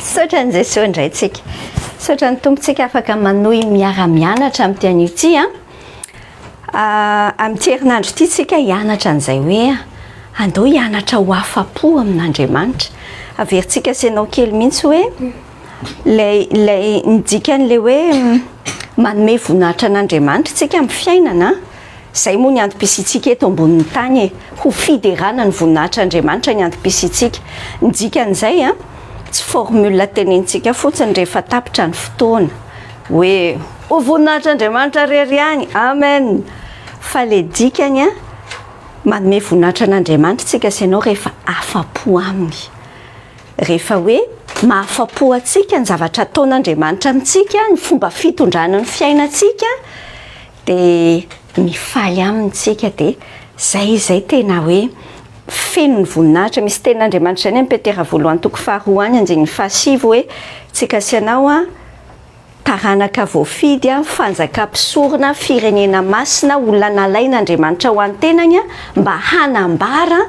Saotra ny Jesosy indray tsika. Saotra ny tompontsika afaka manohy miara-mianatra amin'ity anio ity a. Amin'ity herinandro ity tsika hianatra an'izay hoe andao hianatra ho afa-po amin'Andriamanitra. Averintsika senao kely mihitsy hoe lay nidikan'ilay hoe manome voninahitra an'Andriamanitra tsika amin'ny fiainana. Zay moa ny antom-pisiantsika eto ambonin'ny tany ho fiderana ny voninahitran'Andriamanitra ny antom-pisiantsika. Ny dikan'izay a tsy formule tenentsika fotsiny rehefa tapitra ny fotoana hoe ho voninahitran'Andriamanitra rery any, amen. Fa le dikany a manome voninahitra an'Andriamanitra tsika senao rehefa afa-po aminy. Rehefa hoe mahafa-po atsika ny zavatra ataon'Andriamanitra amintsika, ny fomba fitondrana ny fiainantsika, dia mifaly amintsika, dia zay tena hoe feno ny voninahitra. Misy ten'Andriamanitra zany amin'ny Petera voalohany toko faharoa any andinin'ny fahasivy hoe tsika sy anao a taranaka voafidy a fanjakam-pisorona firenena masina olona nalain'Andriamanitra ho an'ny tenany a mba hanambara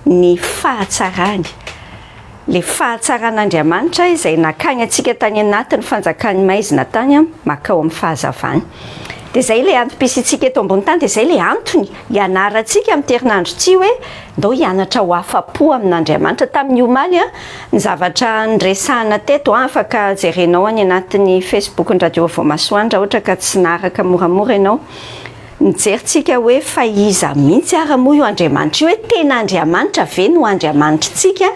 ny fahatsarany. Le fahatsaran'Andriamanitra izay nakany atsika tany anatin'ny fanjakany maizina tany a makao amin'ny fahazavany. Dia zay le antom-pisiantsika eto ambony tany, dia zay le antony hianarantsika amin'ny herinandro ity hoe ndao hianatra ho afa-po amin'Andriamanitra. Tamin'ny omaly a ny zavatra nresahana teto afaka jerenao any anatin'ny Facebook ny radio Voamasoandra ohatra ka tsy naraka moramora ianao. Nijerytsika hoe fa iza mihitsy ara moa io Andriamanitra io, hoe tena Andriamanitra ve no Andriamanitritsika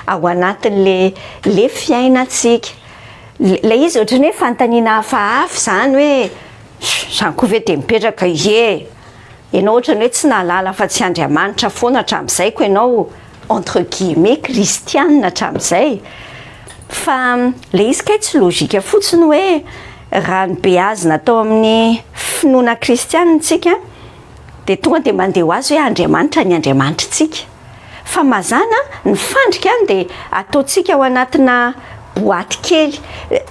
ao anatin'le fiainantsika. Le izy ohatrany hoe fanontaniana hafahafa zany hoe zany koa ve dia mipetraka ianao ohatrany hoe tsy nahalala fa tsy Andriamanitra foana hatramin'izay ko ianao entre guillemets kristianina hatramin'izay. Fa le izy kay tsy logika fotsiny hoe raha ny beazina atao amin'ny finoana kristianitsika dia tonga dia mandeha ho azy hoe Andriamanitra ny Andriamanitritsika. Fa mazana ny fandrika any dia ataontsika ao anatina boaty kely,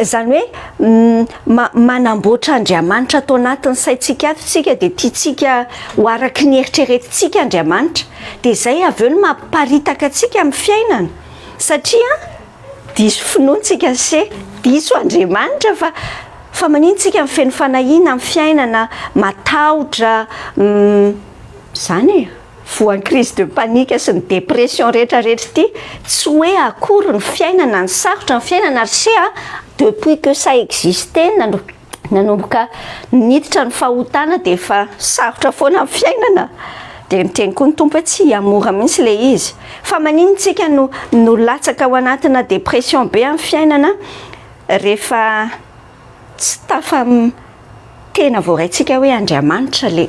zany hoe manamboatra Andriamanitra atao anatin'ny saintsika ato tsika dia tiatsika ho araky ny eritreretintsika Andriamanitra. Dia zay avy eo no mamparitaka atsika amin'ny fiainana, satria diso finoantsika se diso Andriamanitra fa manintsika mifeno fanahiana amin'ny fiainana matahotra zany voan'ny crise de panique sy ny dépression rehetrarehetra ity tsy hoe akory ny fiainana, ny sarotra ny fiainana ary se depuis que ça existe nanomboka niditra ny fahotana dia efa sarotra foana amin'ny fiainana. Dia miteny koa ny tompo hoe tsy hamora mihitsy le izy. Fa manintsika no latsaka ao anatina dépression be amin'ny fiainana rehefa tsy tafa tena voaraintsika hoe Andriamanitra, le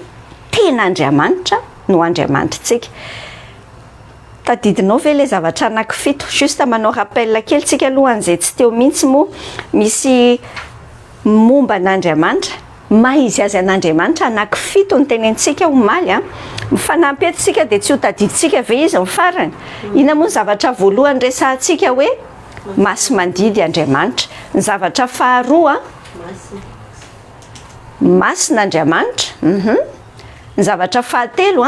tena Andriamanitra no Andriamanitritsika. Tadidinao ve le zavatra anankifito? Juste manao rappel kely tsika alohan'izay tsy teo mihitsy moa misy momba an'Andriamanitra, maizy azy an'Andriamanitra anankifito ny tenentsika omaly a. Mifanampy etsika dia tsy ho tadiditsika ve izy mifarany. Ina moa ny zavatra voalohany resahantsika hoe masy mandidy Andriamanitra. Ny zavatra faharoa masin'Andriamanitra. Ny zavatra fahatelo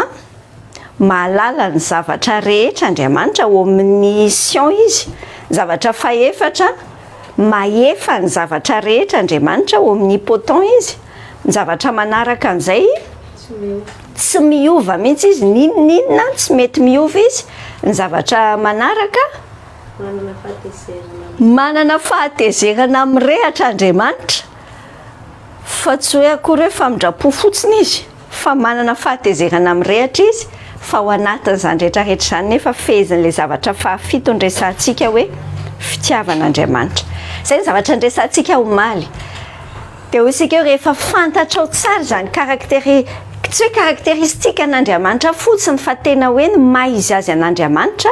mahalala ny zavatra rehetra Andriamanitra, omniscient izy. Ny zavatra fahaefatra maefa ny zavatra rehetra Andriamanitra, omnipotent izy. Ny zavatra manaraka an'izay tsy miova mihitsy izy, ninona tsy mety miova izy. Ny zavatra manaraka manana fahatezerana mirehatra Andriamanitra, fa tsy hoe akory hoe famindrapo fotsiny izy, fa manana fahatezerana mirehatra izy. Fa ao anatin'izany rehetrarehetra izany nefa fezin'ilay zavatra fahafito nresantsika hoe fitiavan'Andriamanitra. Izay ny zavatra nresantsika omaly. Dia hoy isika hoe rehefa fantatrao tsara zany tsy hoe karakteristika an'Andriamanitra fotsiny fa tena hoe ny maizy azy an'Andriamanitra,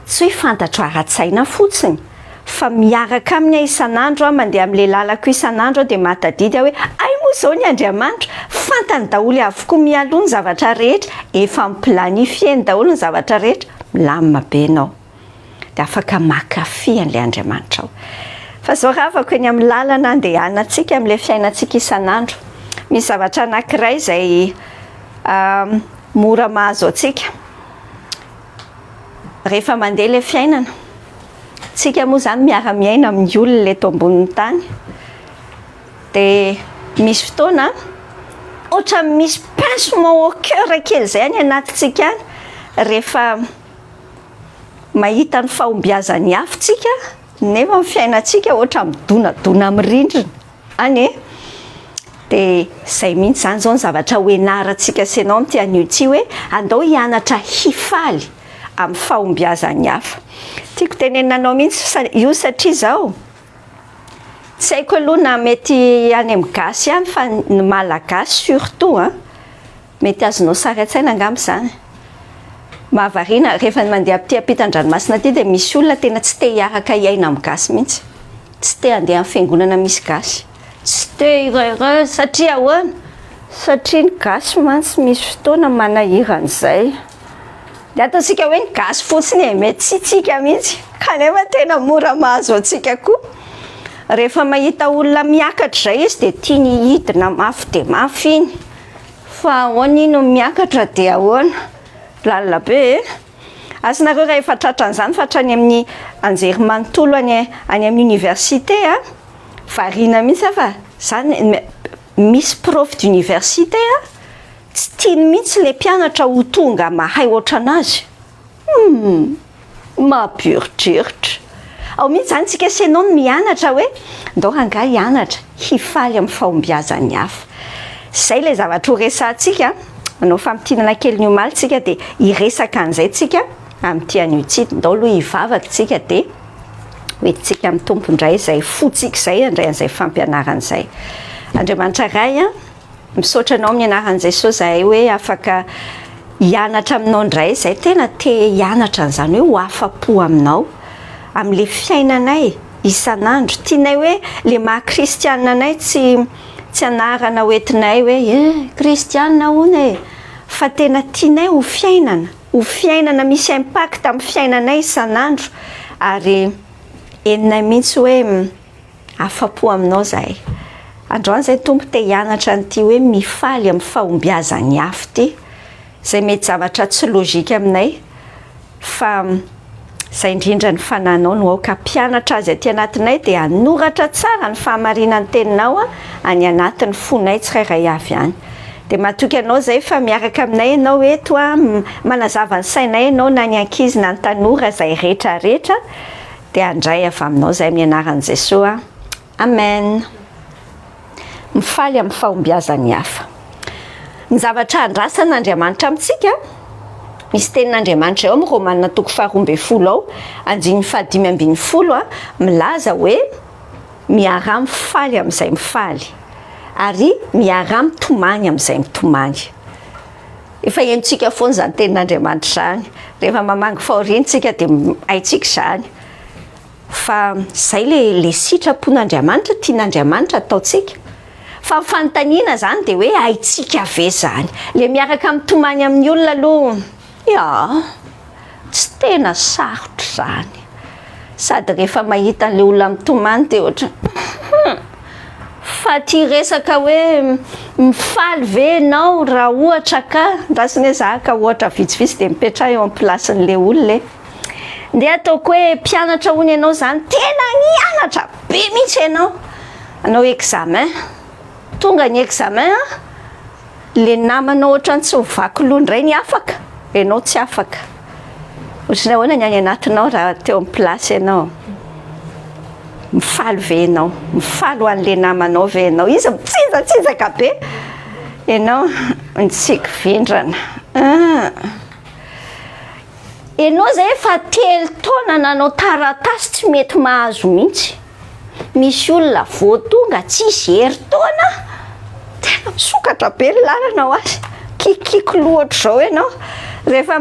tsy hoe fantatro ara-tsaina fotsiny, fa miaraka amin'ny isan'andro mandeha amin'ilay lalako isan'andro dia mahatadidy hoe ay moa izao ny Andriamanitra, fantany daholo avokoa mialoha ny zavatra rehetra, efa miplanifie daholo ny zavatra rehetra, milamina be ianao dia afaka mankafy an'ilay Andriamanitra ao. Fa zao raha afaka eny amin'ny lalana andehanantsika amin'ilay fiainantsika isan'andro. Misy zavatra anankiray izay mora mahazo antsika rehefa mandeha ilay fiainana. tsika moa zany miara-miaina amin'ny olona leto ambonin'ny tany dia misy fotoana ohatra misy pincement au cœur kely zay any anatintsika any rehefa mahita ny fahombiazan'ny hafintsika nefa ny fiainantsika ohatra midonadona amin'ny rindrina any dia izay mihitsy zany zao ny zavatra hoenarantsika sy ianao amin'ity anio ity hoe andao hianatra hifaly amin'ny fahombiazan'ny hafa. Tiako tenenanao mihitsy io satria zao tsy haiko aloha na mety any amin'ny gasy ihany fa ny malagasy surtout mety azonao sary an-tsaina angamba zany. Mahavariana rehefa mandeha aty ampitan-dranomasina aty dia misy olona tena tsy te hiaraka hiaina amin'ny gasy mihitsy, tsy te handeha amin'ny fiangonana misy gasy, tsy te hirahira satria ahoana? Satria ny gasy mantsy misy fotoana manahiran'izay. Dia ataontsika hoe ny gasy fotsiny mety tsy tsika mihitsy kanefa tena mora mahazo antsika koa. Rehefa mahita olona miakatra zay izy dia tiany hidina mafy dia mafy iny, fa ahoana ino miakatra dia ahoana? Lalina be azonareo raha efa tratran'izany fatrany amin'ny anjery manontolo any amin'ny université variana mihitsy fa zany misy prof d'université tsy tiany mihitsy le mpianatra ho tonga mahay ohatranazy. Mampihoritrihitra ao mihitsy zany tsika sy ianao mianatra hoe ndao rangahy hianatra hifaly amin'ny fahombiazan'ny hafa. Zay le zavatra ho resantsika manao fampitinana kely ny omaly tsika dia hiresaka an'izay tsika amin'ity anio ity. Ndao aloha hivavaka tsika dia hoentintsika amin'ny tompondray izay fotsika izay andray an'izay fampianaran'izay. Andriamanitra ray misaotra anao amin'ny anaran'i Jesosy zahay hoe afaka hianatra aminao indray, izay tena te hianatra an'izany hoe ho afa-po aminao amin'le fiainanay isan'andro. Tianay hoe le maha-kristianina anay tsy anarana hoentinay hoe kristianina hono fa tena tianay ho fiainana misy impact amin'ny fiainanay isan'andro ary eninay mihitsy hoe afa-po aminao zahay. Androany zay tompo te hianatra an'ity hoe mifaly amin'ny fahombiazan'ny hafa ity, zay mety zavatra tsy logika aminay fa zay indrindra ny fananao no aoka mpianatra azy aty anatinay dia hanoratra tsara ny fahamarinan'ny teninao any anatin'ny fonay tsirairay avy any. Dia matoky anao zay fa miaraka aminay ianao hoe toa manazava ny sainay ianao na ny ankizy na ny tanora zay rehetrarehetra dia handray avy aminao zay amin'ny anaran'i Jesosy. Amen. Mifaly amin'ny fahombiazan'ny hafa. Ny zavatra andrasan'Andriamanitra amintsika misy tenin'Andriamanitra eo amin'ny Romanina toko 12 ao andiny 5:10 milaza hoe miara mifaly amin'izay mifaly ary miara mitomany amin'izay mitomany. Efa henontsika foana zany tenin'Andriamanitra zany rehefa mamangy fahorintsika dia haintsika zany fa zay le sitrapon'Andriamanitra tian'Andriamanitra ataontsika. Fa fanontaniana zany dia hoe haintsika ve zany le miaraka mitomany amin'ny olona aloha tsy tena sarotra zany, sady rehefa mahita an'le olona mitomany dia ohatra fa tia resaka hoe mifaly ve ianao raha ohatra ka ndrasiny hoe zahaka ohatra vitsivitsy dia mipetraha eo amin'ny plasin'le olona dia ataoko hoe mpianatra hono ianao zany tena nianatra be mihitsy anao examen tonga ny examen le namanao ohatrany tsy mivaky loha indray ny afaka ianao tsy afaka. Ohatrany ahoana ny any anatinao raha teo amin'ny plasy ianao? Mifaly ve ianao? Mifaly ho an'le namanao ve ianao? Izy mitsinjatsizaka be ianao nitsika vindrana. Ianao zay efa 3 taona nanao taratasy tsy mety mahazo mihitsy. Misy olona voatonga tsisy herintaona tena misokatra be ny lalana azy, kikiko loatra zao ianao rehefa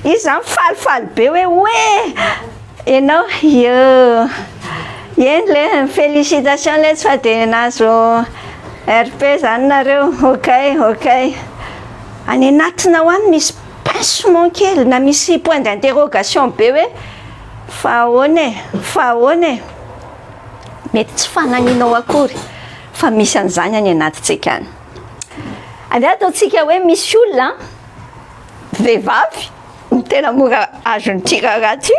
izy zany falifaly be hoe ianao eny le félicitation le tsy fa dia nahazo RP zany nareo, ok any anatinao any misy pincement kely na misy point d'interrogation be hoe fa ahoana mety tsy fananinao akory fa misy an'izany any anatintsika any. Andeha ataontsika hoe misy olona vehivavy ny tena mora azon'ity raha ty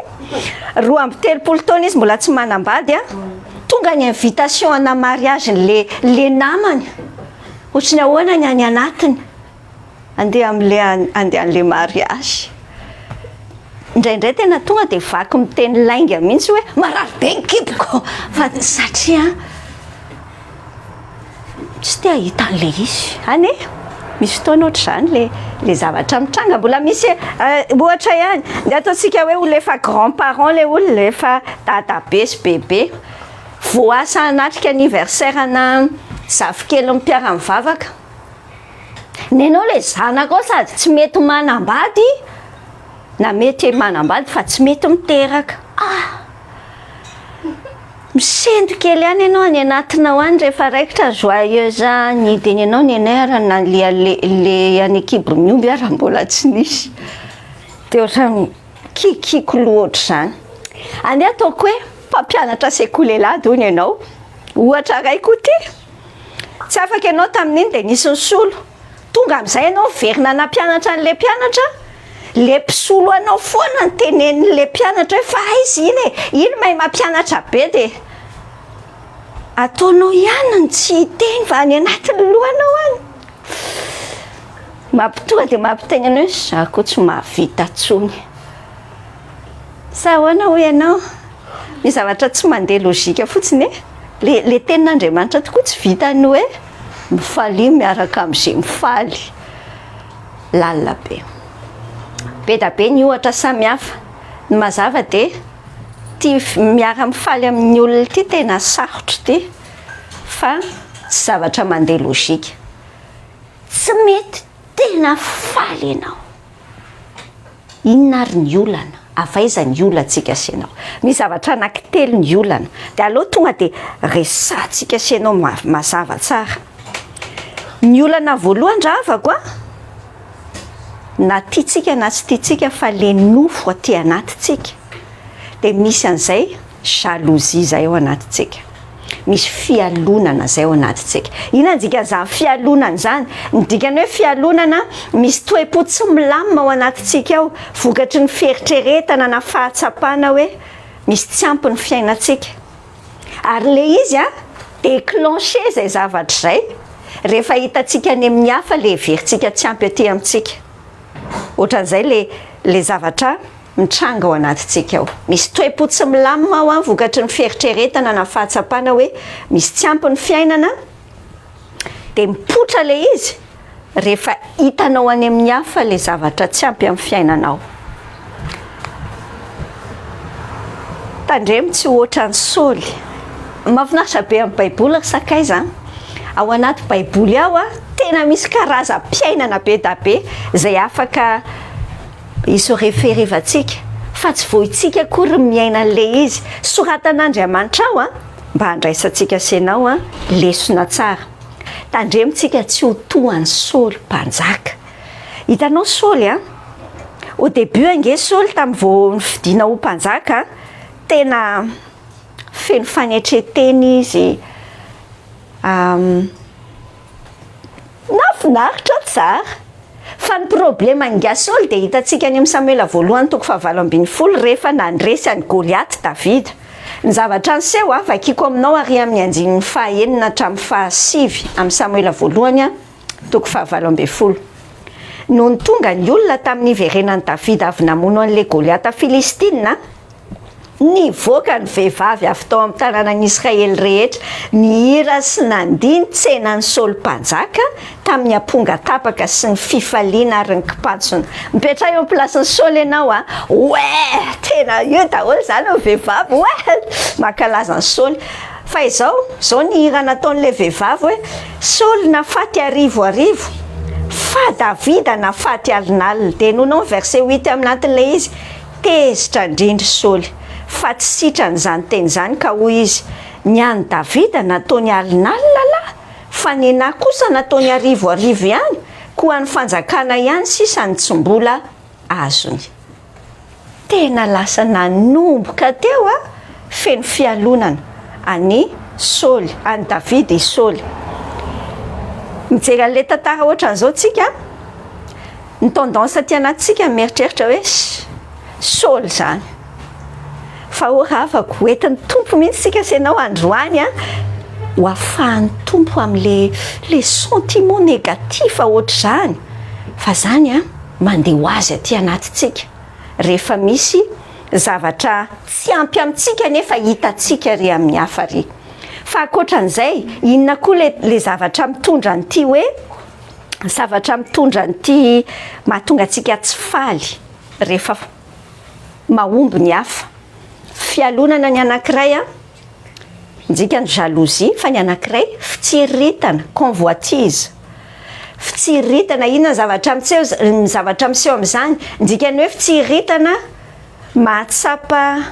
roa amby telopolo taona izy mbola tsy manambady a tonga ny invitation ana mariage le namany ohatrany ahoana ny any anatiny andeha an'le mariage indraindray tena tonga dia vaky miteny lainga mihitsy hoe marary be ny kiboko fa satria tsy te ahita an'le izy any misy fotoana ohatr'izany le zavatra mitranga mbola misy ohatra ihany de ataontsika hoe olo efa grand parent le olo efa dadabe sy bebe voasa anatrika anniversaire ana zafikely mipiara-mivavaka nenao le zanako sady tsy mety manambady na mety manambady fa tsy mety miteraka misendo kely ihany ianao any anatinao any rehefa raikitra joyeuse nidiny ianao ny anara na le any équipe miomby raha mbola tsy nisy dia ohatrany kikiko loha ohatr'izany andeha ataoko hoe mpampianatra sekolelady hono ianao ohatra raiko ty tsy afaka ianao tamin'iny dia nisy ny solo tonga amin'izay ianao verina nampianatra an'le mpianatra le mpisolo anao foana ny tenen'le mpianatra hoe fa izy iny mahay mampianatra be dia ataonao ihany ny tsy hiteny fa any anatin'ny lohanao any mampitonga dia mampitenana hoe za koa tsy mahavita tsony sa hoana ho ianao ny zavatra tsy mandeha logika fotsiny le tenin'Andriamanitra tokoa tsy vitany hoe mifaly miaraka amin'izay mifaly lalina be da be ny ohatra samihafa ny mazava dia ty miara mifaly amin'ny olona ty tena sarotra ty fa tsy zavatra mandeha logika tsy mety tena faly ianao inona ary ny olana avaiza ny olantsika sianao misy zavatra anankitelo ny olana dia aloha tonga dia resantsika sianao mazava tsara ny olana voalohany dravako na tiatsika na tsy tiatsika fa le nofo aty anatitsika dia misy an'izay jalousie zay ao anatitsika misy fialonana zay ao anatitsika inona dikan'izany fialonana zany midikany hoe fialonana misy toe-po tsy milamina ao anatitsika ao vokatry ny fieritreretana na fahatsapana hoe misy tsy ampy ny fiainantsika ary le izy déclenché zay zavatra zay rehefa hitatsika any amin'ny hafa le heverintsika tsy ampy aty amintsika ohatran'izay le zavatra mitranga ao anatitsika ao misy toe-po tsy milamina ao vokatry ny fieritreretana na fahatsapana hoe misy tsy ampy ny fiainana dia mipotra le izy rehefa hitanao any amin'ny hafa le zavatra tsy ampy amin'ny fiainanao tandremo tsy ohatra ny Saoly mahafinaritra be amin'ny baiboly ry sakaiza ao anaty baiboly ao tena misy karazam-piainana be da be zay afaka iso referivantsika fa tsy voitsika akory miaina an'le izy soratan'Andriamanitra ao mba handraisantsika senao lesona tsara tandremontsika tsy ho tohany Saoly mpanjaka hitanao Saoly au début ange Saoly tamin'ny vao nifidiana ho mpanjaka tena feno fanetreteny izy nafinaritra tsara fa ny problema nga Saoly dia hitantsika any amin'ny Samuela voalohany toko 7:20 rehefa nandresy any Goliaty Davida ny zavatra niseho vakiko aminao ary amin'ny andinin'ny 9 hatramin'ny 7 amin'ny Samuela voalohany toko 7:20 noho ny tonga ny olona tamin'ny iverenan'i Davida avy namono an'le Goliata Filistina nivoaka ny vehivavy avy tao amin'ny tanànan'i Israely rehetra nihira sy nandiny tsenan'ny Saoly mpanjaka tamin'ny amponga tapaka sy ny fifaliana ary ny kipatsona mipetra eo amin'ny plasin'ny Saoly ianao tena io daholo zany ny vehivavy mankalaza ny Saoly fa izao nihira nataon'le vehivavy hoe Saoly nafaty arivo fa Davida nafaty alinalina dia nonao verset 8 amin'atin'le izy tezitra indrindra Saoly fa tsy sitrany zany teny zany ka hoy izy ny any Davida nataony alinalina fa ny nahy kosa nataony arivo ihany koa ny fanjakana ihany sisany tsy mbola azony tena lasa nanomboka teo feno fialonana any Saoly any Davida i Saoly mijery an'le tantara ohatran'izao tsika ny tendance aty anatsika mieritreritra hoe Saoly zany fa oravako hoentin'ny tompo mihitsy sika sy ianao androany a ho afahan'ny tompo am'le sentiment négatif ohatr'izany fa zany a mandeha ho azy aty anatintsika rehefa misy zavatra tsy ampy amintsika nefa hitantsika ry amin'ny hafa ry fa ankoatran'izay inona koa le zavatra mitondra nyity hoe zavatra mitondra nyity mahatonga antsika tsy faly rehefa mahomby ny hafa fialonana ny anankiray a ndika ny jalousie fa ny anankiray fitsiritana convoitise fitsiritana inona zavatra miseho amin'izany ndikany hoe fitsiritana mahatsapa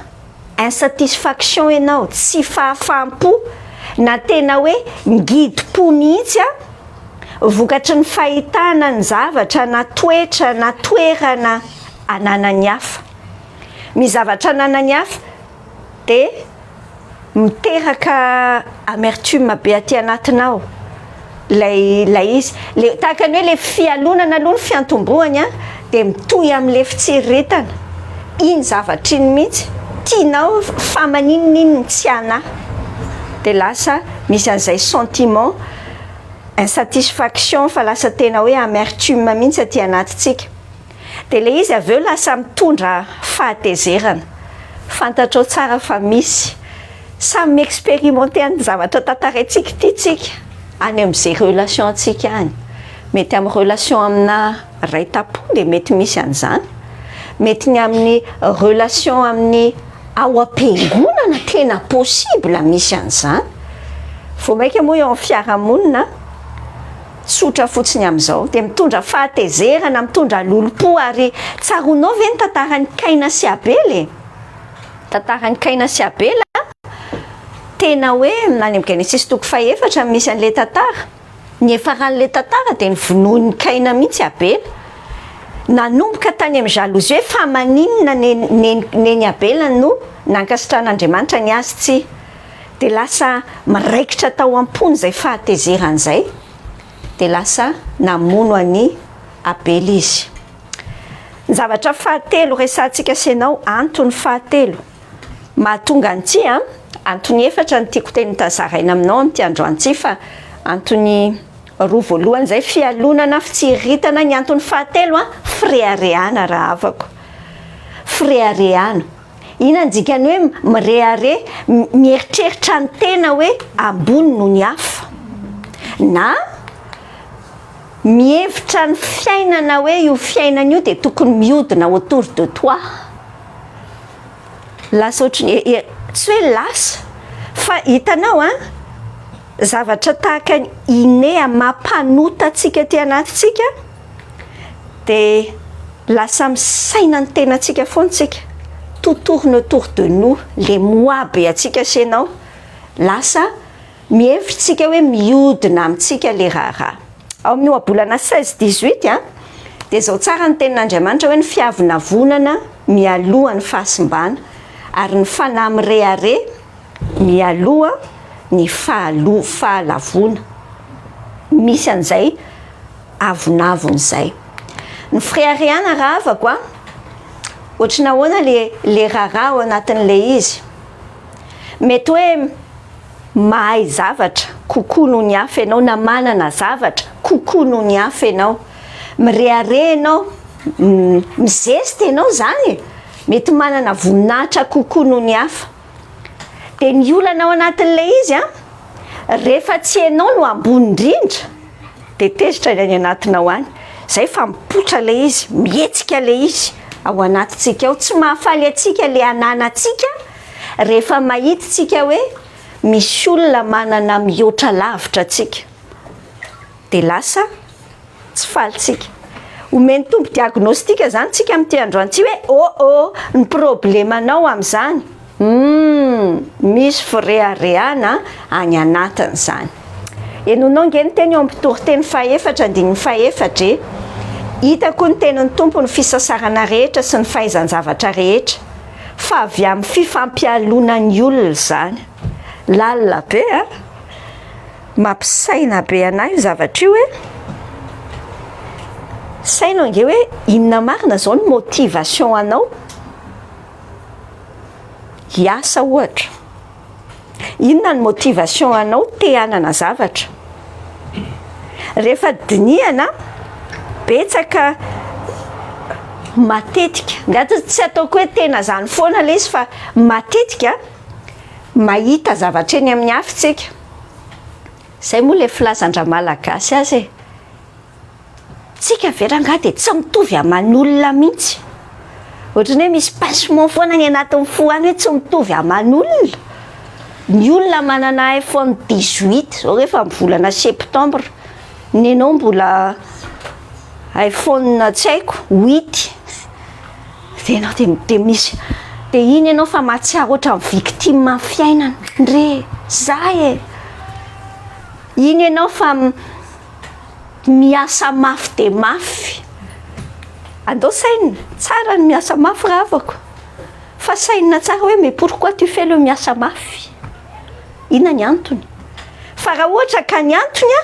insatisfaction ianao tsy fahafaham-po na tena hoe ngidi-po mihitsy a vokatry ny fahitana ny zavatra na toetra na toerana ananany hafa mizavatra ananany hafa dia miteraka amertume be aty anatinao lay izy tahaka ny hoe le fialonana aloha ny fiantombohany a dia mitohy amin'le fitsiritana iny zavatra iny mihitsy tianao fa maninoniny tsy anahy dia lasa misy an'izay sentiment insatisfaction fa lasa tena hoe amertume mihitsy aty anatintsika dia le izy avy eo lasa mitondra fahatezerana fantatrao tsara fa misy samy expérimenté ny zavatra tantaraintsika ity any amin'izay relation antsika any mety amin'ny relation amina ray tapo dia mety misy an'izany mety ny amin'ny relation amin'ny ao am-piangonana tena possible misy an'izany vao maika moa eo amin'ny fiarahamonina tsotra fotsiny amin'izao dia mitondra fahatezerana mitondra lolo-po ary tsaronao ve ny tantarany Kaina sy Abely tantarany Kaina sy Abely tena hoe nany amin'ny Genesis toko fahaefatra misy an'le tantara ny efaran'le tantara dia ny vonoan'ny Kaina mihitsy Abely nanomboka tany amin'ny jalousie hoe fa maninona neny Abely no nankasitran'Andriamanitra ny azy tsy dia lasa miraikitra tao am-pony izay fahatezeran'izay dia lasa namono any Abely izy ny zavatra fahatelo resantsika sy ianao antony fahatelo mahatonga an'ity a antony efatra ny tiako teny tazaraina aminao amin'ity androany ity fa antony roa voalohany izay fialonana fitsiritana ny antony fahatelo a firehareana raha havako firehareana ina ndikany hoe mirehare mieritreritra ny tena hoe ambony no ny hafa na mihevitra ny fiainana hoe io fiainana io dia tokony mihodina autour de toi lasa ohatrany tsy hoe lasa fa hitanao a zavatra tahaka iné mampanota atsika ty anatintsika dia lasa misaina ny tenantsika foantsika tout tourne autour de nous le moi be atsika sy ianao lasa mihevitritsika hoe mihodina amintsika le raharaha ao amin'ny ohabolana 16-18 a dia zao tsara ny tenin'Andriamanitra hoe ny fiavonavonana mialoha ny fahasimbana ary ny fanahy mirehare mialoha ny fahalavona misy an'izay avonavon'izay ny firehareana raha havako a ohatrany ahoana le raharaha ao anatin'le izy mety hoe mahay zavatra kokoa noho ny hafa ianao na manana zavatra kokoa noho ny hafa ianao mirehare ianao mizesty ianao zany mety manana voninahitra kokoa noho ny hafa dia ny olana ao anatin'le izy a rehefa tsy ianao no ambony indrindra dia tezitra ny anatinao any zay fa mipotra le izy mihetsika le izy ao anatintsika ao tsy mahafaly atsika le ananatsika rehefa mahitatsika hoe misy olona manana mihoatra lavitra atsika dia lasa tsy falitsika omeny tombo diagnostika zany tsika amin'ity androantsy hoe ny problemanao amin'izany misy firehareana any anatin'izany enonao nge ny teny eo ampitory-teny fahaefatra andininy fahaefatra hitako ny tenin'ny tompo ny fisasarana rehetra sy ny fahaizan-javatra rehetra fa avy amin'ny fifampialonany olona zany lalina be a mampisaina be anahy io zavatra io hoe sainao nge hoe inona marina zao ny motivation anao hiasa ohatra. Inona ny motivation anao te hanana zavatra? Rehefa dinihana, betsaka matetika, ngaty tsy ataoko hoe tena zany foana le izy fa matetika mahita zavatra eny amin'ny hafitsika. Zay moa le filazandra malagasy azy e. Tsika veranga dia tsy mitovy aman'olona mihitsy. Ohatrany hoe misy passement foana ny anatin'ny fo any hoe tsy mitovy aman'olona. Ny olona manana iPhone 18 zao rehefa volana septembre, ny anao mbola iPhone tsy haiko 8. Dia anao dia misy dia iny ianao fa mahatsiaro ohatra ny victime amin'ny fiainana. Ndre zay e. Iny ianao fa miasa mafy dia mafy. Andao saina tsara ny miasa mafy ravako. Fa saina tsara hoe mais pourquoi tu fais le miasa mafy? Inona ny antony? Fa raha ohatra ka ny antony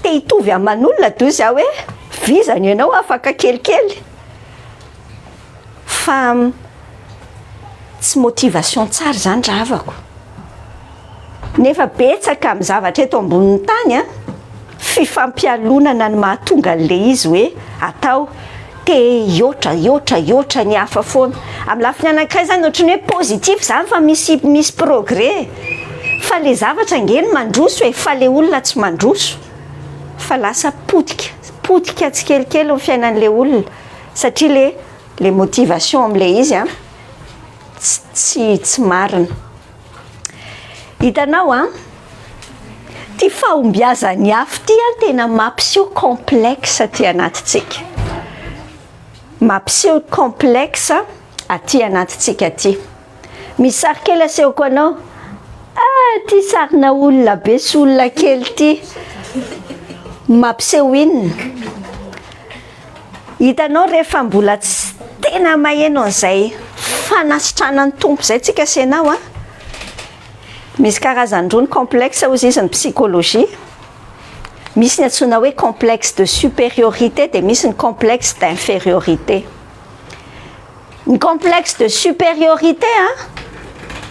te hitovy aman'olona toy izy hoe vizany ianao afaka kelikely. Fa tsy motivation tsara zany ravako. Nefa betsaka amin'ny zavatra eto ambonin'ny tany fifampialonana ny mahatonga an'le izy hoe atao te hihoatra ny hafa foana. Amin'ny lafiny anankiray zany ohatrany hoe positif zany fa misy progrès. Fa le zavatra ngeny mandroso fa le olona tsy mandroso. Fa lasa potika tsikelikely amin'ny fiainan'le olona satria le motivation amin'le izy tsy marina. Hitanao ty fahombiazan'ny hafa ty tena mampiseho complexe aty anatitsika. Mampiseho complexe aty anatitsika aty. Misy sary kely asehoko anao. Ty sarina olona be sy olona kely ty. Mampiseho inona? Hitanao rehefa mbola tsy tena maheno an'izay fanasitranan'ny tompo izay tsika senao misy karazan-drony complexe ozy izy ny psychologie. Misy ny antsoina hoe complexe de supériorité dia misy ny complexe d'infériorité. Ny complexe de supériorité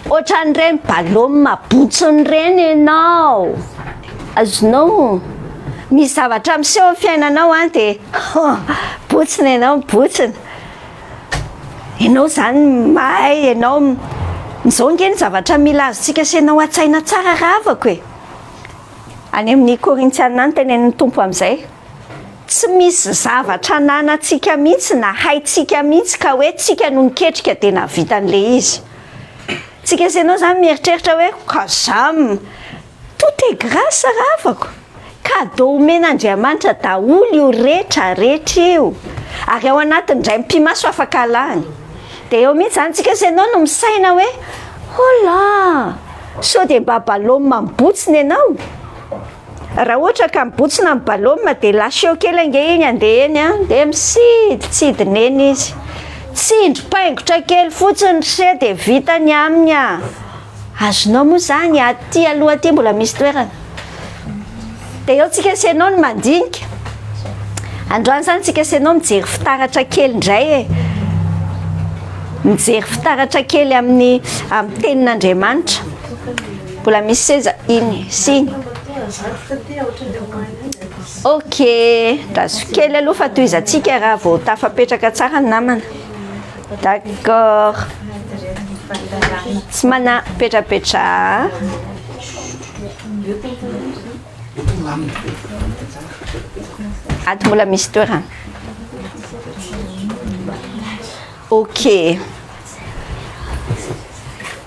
ohatran'ireny ballon mabotsiny ireny ianao. Azonao misy zavatra miseho amin'ny fiainanao dia botsiny botsiny. Ianao zany mahay, ianao izao ngeny zavatra mila azontsika senao an-tsaina tsara ravako e. Any amin'ny Korintiana any tenenin'ny tompo amin'izay. Tsy misy zavatra ananantsika mihitsy na haintsika mihitsy ka hoe tsika no niketrika dia nahavita an'le izy. Tsika senao zany mieritreritra hoe kazam tout est grâce ravako. Cadeau omen'Andriamanitra daholo io rehetra io. Ary ao anatin'ny iray mpimaso afaka alany. Dia eo mihitsy zany tsika senao no misaina hoe hola sao dia mba balôma mibotsiny ianao. Raha ohatra ka mibotsina amin'ny balôma dia laseo kely ange iny andeha eny dia misiditsidina eny izy. Tsindri-paingotra kely fotsiny se dia vitany aminy azonao moa zany aty aloha aty mbola misy toerana. Dia eo tsika senao no mandinika. Androany zany tsika senao mijery fitaratra kely indray mijery fitaratra kely amin'ny tenin'Andriamanitra. Mbola misy seza iny siny. Ok, razo kely aloha fa tohizatsika raha vao tafapetraka tsara ny namana. D'accord. Tsy mana petrapetra. Ato mbola misy toerana. Ok.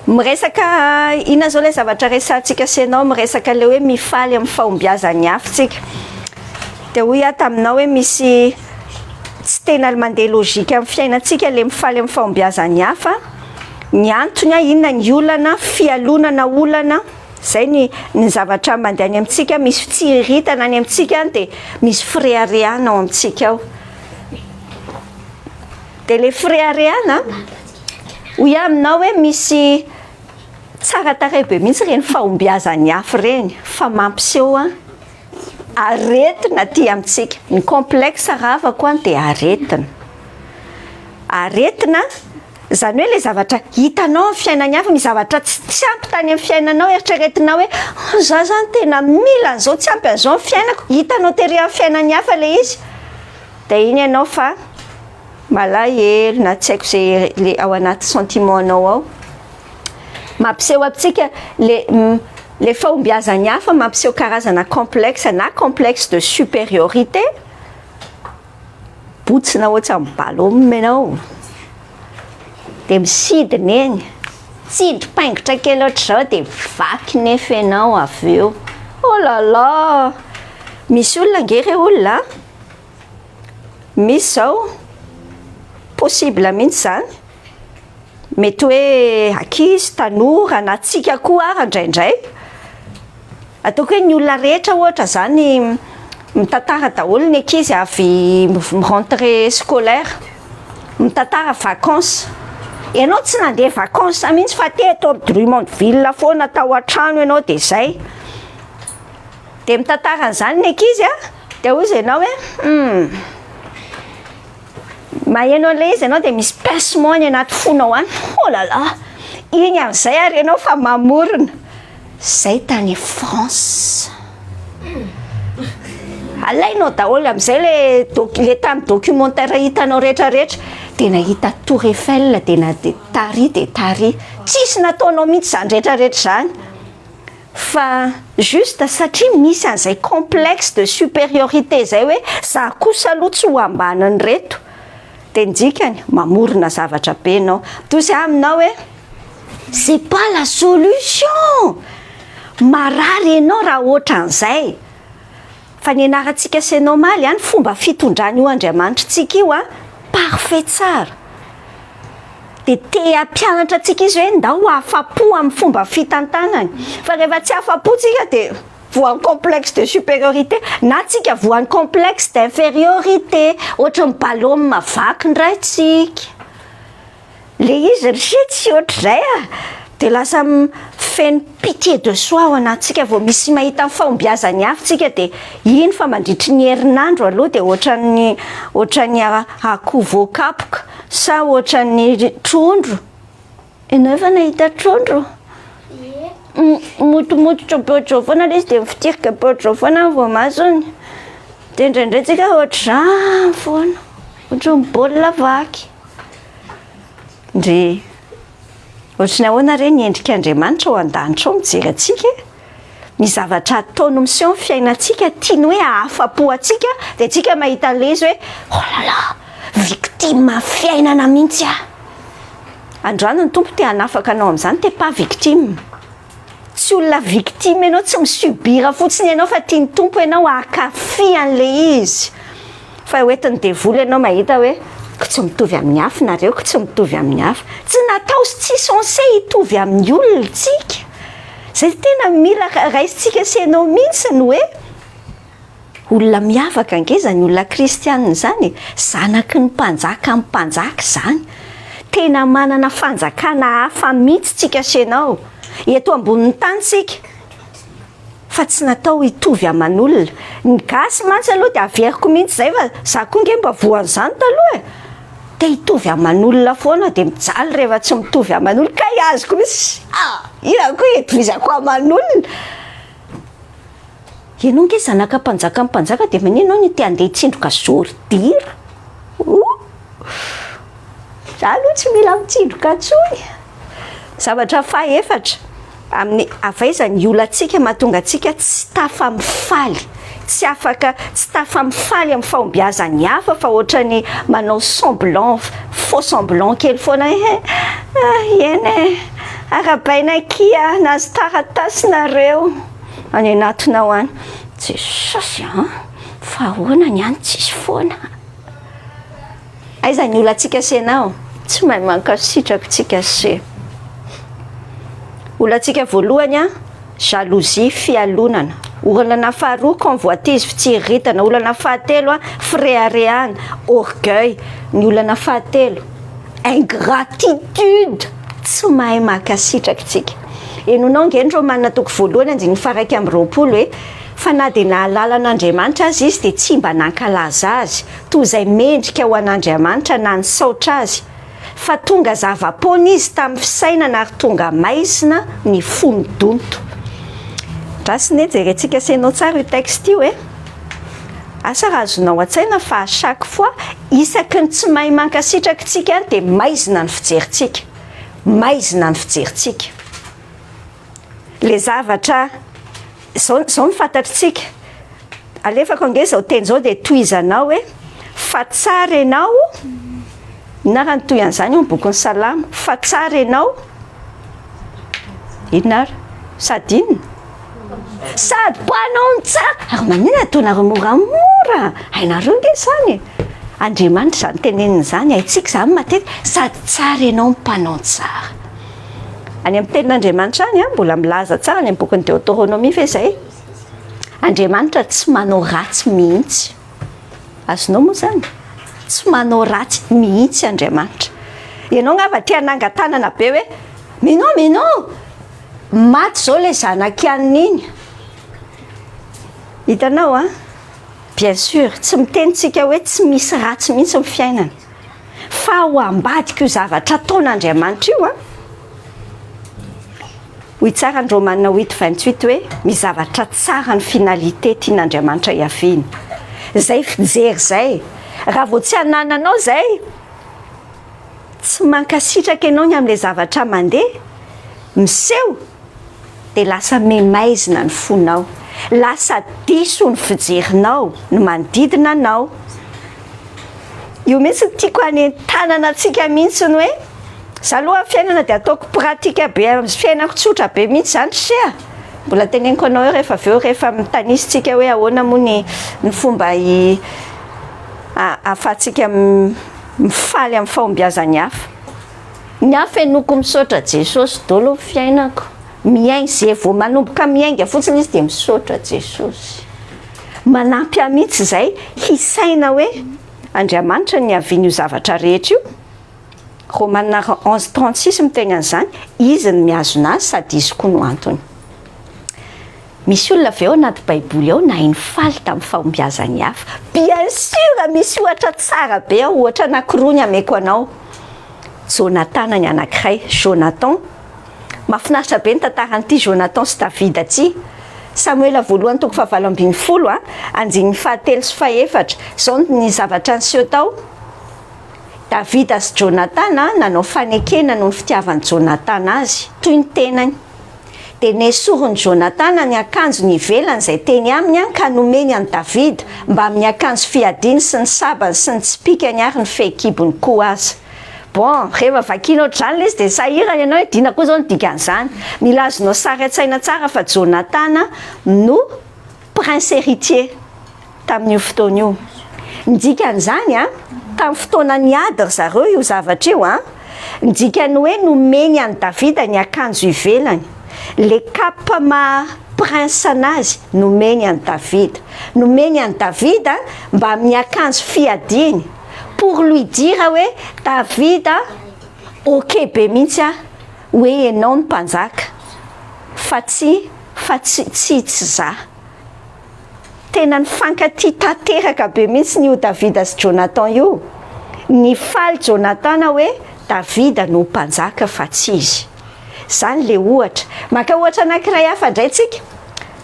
Miresaka ina zao le zavatra resantsika senao miresaka le hoe mifaly amin'ny fahombiazan'ny hafitsika. Dia hoy taminao hoe misy tsy tena mandeha logika amin'ny fiainantsika le mifaly amin'ny fahombiazan'ny hafa. Ny antony inona ny olana, fialonana olana. Zay ny zavatra mandeha any amintsika, misy tsiritana any amintsika dia misy fréaréana ao amintsika ao. Dia le fréaréana hoy aminao hoe misy tsara tarehy be mihitsy ireny fahombiazan'ny hafa ireny fa mampiseho aretina ty amintsika. Ny complexe ravako dia aretina. Aretina Zany hoe le zavatra hitanao amin'ny fiainany hafa, misy zavatra tsy ampy tany amin'ny fiainanao, eritreretinao hoe za zany tena mila an'izao, tsy ampy an'izao amin'ny fiainako, hitanao tery amin'ny fiainany hafa le izy. Dia iny ianao fa malahelo na tsy haiko izay le ao anaty sentimentanao ao. Mampiseho amintsika le fahombiazany hafa, mampiseho karazana complexe na complexe de supériorité. Botsina ohatsa amin'ny ballon ianao. Dia misidina eny, tsindri-paingotra kely ohatr'izao dia vaky nefa ianao avy eo. Oh là là! Misy olona nge ireo olona, misy zao possible mihitsy zany, mety hoe ankizy, tanora na tsika koa ary indraindray. Ataoko hoe ny olona rehetra ohatra zany mitantara daholo ny ankizy avy rentrée scolaire, mitantara vacances. Ianao tsy nandeha vacances mihitsy fa teto amin'ny Drummondville foana tao an-trano ianao dia izay. Dia mitantara an'izany ny ankizy dia hozy ianao hoe maheno an'ilay izy ianao dia misy pincement ny anaty fonao any. Oh là là! Iny amin'izay ary ianao fa mamorona. Zay tany France. Alainao daholo amin'izay le tamin'ny documentaire hitanao rehetrarehetra. Dia nahita Tour Eiffel, dia tary. Tsisy nataonao mihitsy zany rehetrarehetra zany. Fa juste satria misy an'izay complexe de supériorité zay hoe za kosa aloha tsy ho ambaniny reto. Dia ndikany mamorona zavatra be ianao. Toy izay aminao hoe c'est pas la solution. Marary ianao raha ohatran'izay. Fa ny anarantsika c'est normal ihany fomba fitondrany io Andriamanitrantsika io parfait tsara. Dia te hampianatra antsika izy hoe ndao afa-po amin'ny fomba fitantanany. Fa rehefa tsy afa-potsika dia voan'ny complexe de supériorité na tsika voan'ny complexe d'infériorité. Ohatran'ny ballon mavaky indray tsika. Le izy ry tsy ohatr'izay dia lasa feno pitié de soi ao anatsika vao misy mahita fahombiazany hafa tsika dia iny fa mandritry ny herinandro aloha dia ohatran'ny akoho voakapoka sa ohatran'ny trondro. Ianao efa nahita trondro? Motomototra be ohatr'izao foana ilay izy dia mifitirika be ohatr'izao foana vao masony. Dia indraindray tsika ohatr'izany foana, ohatran'ny baolina vaky. Ndre ohatrany ahoana re ny endrik'Andriamanitra ao an-danitra ao mijery antsika. Ny zavatra ataony miseho amin'ny fiainantsika tiany hoe ahafa-po antsika dia tsika mahita an'ilay izy hoe oh là là, victime fiainana mihitsy androany ny tompo te hanafaka anao amin'izany, te pas victime. Tsy olona victime ianao, tsy misubira fotsiny ianao fa tiany tompo ianao akafy an'ilay izy. Fa hoentiny devoly ianao mahita hoe tsy mitovy amin'ny hafa nareo, tsy mitovy amin'ny hafa. Tsy natao sy tsy censé hitovy amin'ny olona tsika. Zay tena mila raisitsika sy ianao mihitsy ny hoe olona miavaka ange zany olona kristianina zany, zanaky ny mpanjaka amin'ny mpanjaka zany. Tena manana fanjakana hafa mihitsy tsika sy ianao. Eto ambonin'ny tany tsika fa tsy natao hitovy aman'olona. Ny gasy mantsy aloha dia averiko mihitsy zay fa za koa nge mba voan'izany taloha dia hitovy aman'olona foana dia mijaly rehefa tsy mitovy aman'olona. Ka iazoko misy ina koa hitovizako aman'olona. Ianao nge zanaka mpanjaka amin'ny mpanjaka dia maninona ny te handeha hitsindroka zordira? Za aloha tsy mila mitsindroka intsony. Zavatra fahaefatra amin'ny avaizany olantsika mahatonga antsika tsy tafamifaly, tsy tafamifaly amin'ny fahombiazany hafa fa ohatrany manao semblant, faux semblant kely foana eny arabaina kia nazy taratasy nareo any anatinao any. Jesosy fa ahoana ny any tsisy foana. Aiza ny olantsika sy ianao tsy mahay mankasitraka tsika sy. Olantsika voalohany jalousie, fialonana. Olana faharoa convoitise, fitsiriritana. Olana fahatelo fréaréana, orgueil. Ny olana fahatelo ingratitude, tsy mahay mankasitraka tsika. Enonao ngendro manana toko voalohany andiny faraiky amin'ny roapolo hoe fa na dia nahalala an'Andriamanitra azy dia tsy mba nankalaza azy toy izay mendrika ho an'Andriamanitra na nisaotra azy. fa tonga zava-pony izy tamin'ny fisainana ary tonga maizina ny fonodonto. Drasiny jerentsika sainao tsara io texte io asa razonao an-tsaina fa à chaque fois isaky ny tsy mahay mankasitrakintsika dia maizina ny fijerintsika, maizina ny fijerintsika. Le zavatra zao mifantatritsika alefako ange zao teny zao dia toizanao hoe fa tsara ianao na raha nytoy an'izany io ny bokin'ny salama fa tsara ianao inona ary sady inona sady mpanao ny tsara ary manina ataonareo moramora hainareo nge zany Andriamanitra zany teneniny zany haitsika zany matetika sady tsara ianao ny mpanao tsara. Any amin'ny tenin'Andriamanitra any mbola milaza tsara any amin'ny bokin'ny Deutéronomie fa izay Andriamanitra tsy manao ratsy mihitsy. Azonao moa zany tsy manao ratsy mihitsy Andriamanitra. Ianao ngava tia nangatanana be hoe minao maty zao le zanaka an'iny. Hitanao bien sûr tsy mitenitsika hoe tsy misy ratsy mihitsy ny fiainana fa ho ambadika io zavatra ataon'Andriamanitra io hoy tsara ny Romaina 8:28 hoe mizavatra tsara ny finalité tian'Andriamanitra hiaviana. Zay fijery zay raha vao tsy anananao zay tsy mankasitraka ianao ny amin'ilay zavatra mandeha miseho dia lasa memaizina ny fonao, lasa diso ny fijerinao no manodidina anao. Io mihitsy tiako hanentanana antsika mihitsy ny hoe za aloha fiainana dia ataoko pratika be fiainako tsotra be mihitsy zany sea mbola teneniko anao rehefa avy eo rehefa mitanisitsika hoe ahoana moa ny fomba ahafahantsika mifaly amin'ny fahombiazany hafa. Ny hafa enoko misaotra Jesosy daholo fiainako miainga zay vao manomboka miainga fotsiny izy dia misaotra Jesosy. Manampy mihitsy zay hisaina hoe Andriamanitra ny havian'io zavatra rehetra io. Romaina 11:36 miteny an'izany izy ny mihazona azy sady izy koa no antony. Misy olona avy eo anaty baiboly ao na iny faly tamin'ny fahombiazany hafa. Bien sûr misy ohatra tsara be ao, ohatra anankiroa ny ameko anao. Jonathan ny anankiray, Jonathan. Mahafinaritra be ny tantaran'ity Jonathan sy David aty. Samuela voalohany toko 7:20 andinin'ny 7 sy 4 zao ny zavatra niseho tao. David sy Jonathan nanao fanekena noho ny fitiavan'i Jonathan azy toy ny tenany. Dia nesorony Jonathan ny akanjo ny ivelany izay teny aminy ka nomeny an'i David mba amin'ny akanjo fiadiany sy ny sabany sy ny tsipikany ary ny fehikibony koa azy. Bon, rehefa vakianao ohatr'izany izy dia sahirana ianao hoe dina koa zao ny dikan'izany. Milazonao sary an-tsaina tsara fa Jonathan no prince héritier tamin'io fotoana io. Ny dikan'izany tamin'ny fotoana ny ady zareo io zavatra io ny dikany hoe nomeny an'i David ny akanjo ivelany. Le kapa ma prince anazy nomeny an'i David. Nomeny an'i David mba amin'ny akanjo fiadiany pour lui dire hoe David ok be mihitsy hoe ianao ny mpanjaka fa tsy za. Tena nifankatia tanteraka be mihitsy ny io David sy Jonathan io. Ny faly Jonathan hoe David no mpanjaka fa tsy izy. Zany le ohatra. Maka ohatra anankiray hafa indray tsika.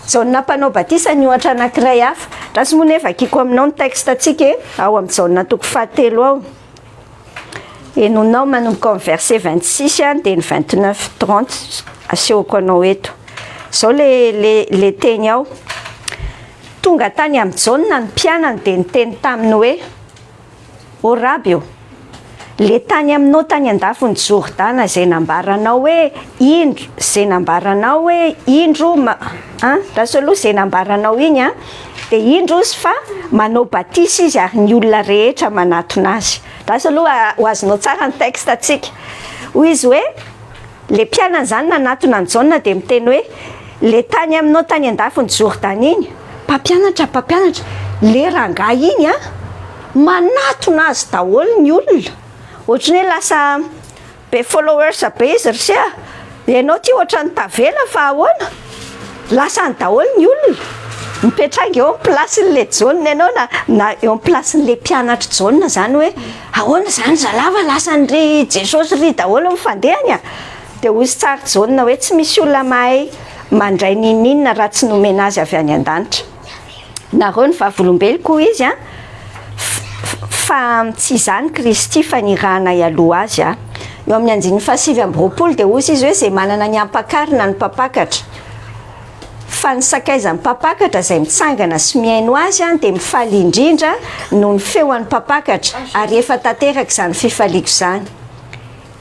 Jaona mpanao batisa ny ohatra anankiray hafa. Raha sy moa nefa vakiko aminao ny texte atsika ao amin'ny Jaona toko 7 ao. Enonao manomboka amin'ny verset 26 dia ny 29-30 asehoko anao eto. Zao le teny ao. Tonga tany amin'ny Jaona ny mpianany dia niteny taminy hoe o Rabio, le tany aminao tany andafy ny Jordana izay nambaranao hoe indro, izay nambaranao hoe indro raha aloha izay nambaranao iny dia indro izy fa manao batisa izy ary ny olona rehetra manatona azy. Raha aloha ho azonao tsara ny texte atsika. Hoy izy hoe le mpianany zany nanatona ny Jaona dia miteny hoe le tany aminao tany andafy ny Jordana iny mpampianatra le rangahy iny manatona azy daholo ny olona. Ohatrany hoe lasa be followers be izy risia. Ianao ty ohatra ny tavela fa ahoana lasa ny daholo ny olona. mipetraka eo am'placen'le jaune ianao na eo am'placen'le mpianatra jaune zany hoe ahoana zany zalava lasandry jesosy ry daholo mifandehany a de ozy tsara jaune hoe tsy misy olona mahay mandray nininona raha tsy nomena azy avy any an-danitra nareo ny vavolombeloko izy a fa tsy izany Kristy fa nirahana ialoha azy a eo amin'ny andiny fahasivy amby roapolo de ozy izy hoe zay manana ny ampakarina ny mpapakatra fa ny sakaizan'ny mpapakatra zay mitsangana sy miaino azy a de mifaly indrindra no ny feo an'ny mpapakatra ary efa tanteraka izany fifaliako zany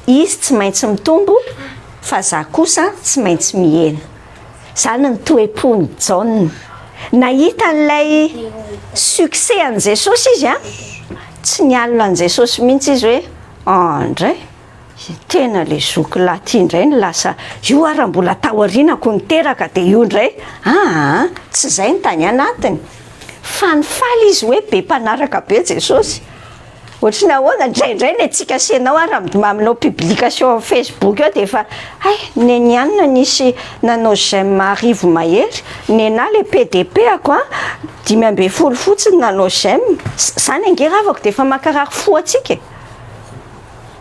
izy tsy maintsy mitombo fa za kosa tsy maintsy mihena zany ny toe-pony jaune nahita n'ilay succès an' Jesosy izy a tsy nialina an' Jesosy mihitsy izy hoe andray tena le zoky lahy ty indray ny lasa io raha mbola taorianako niteraka de io indray tsy zay ny tany anatiny fa ny faly izy hoe be mpanaraka be Jesosy ohatrany ahoana indraindray le tsika senao raha aminao publication Facebook eo de efa nenianina nisy nanao j'aime arivo mahery nena le PDP ako 5 fotsiny nanao j'aime zany angeravako de efa makarary fo atsika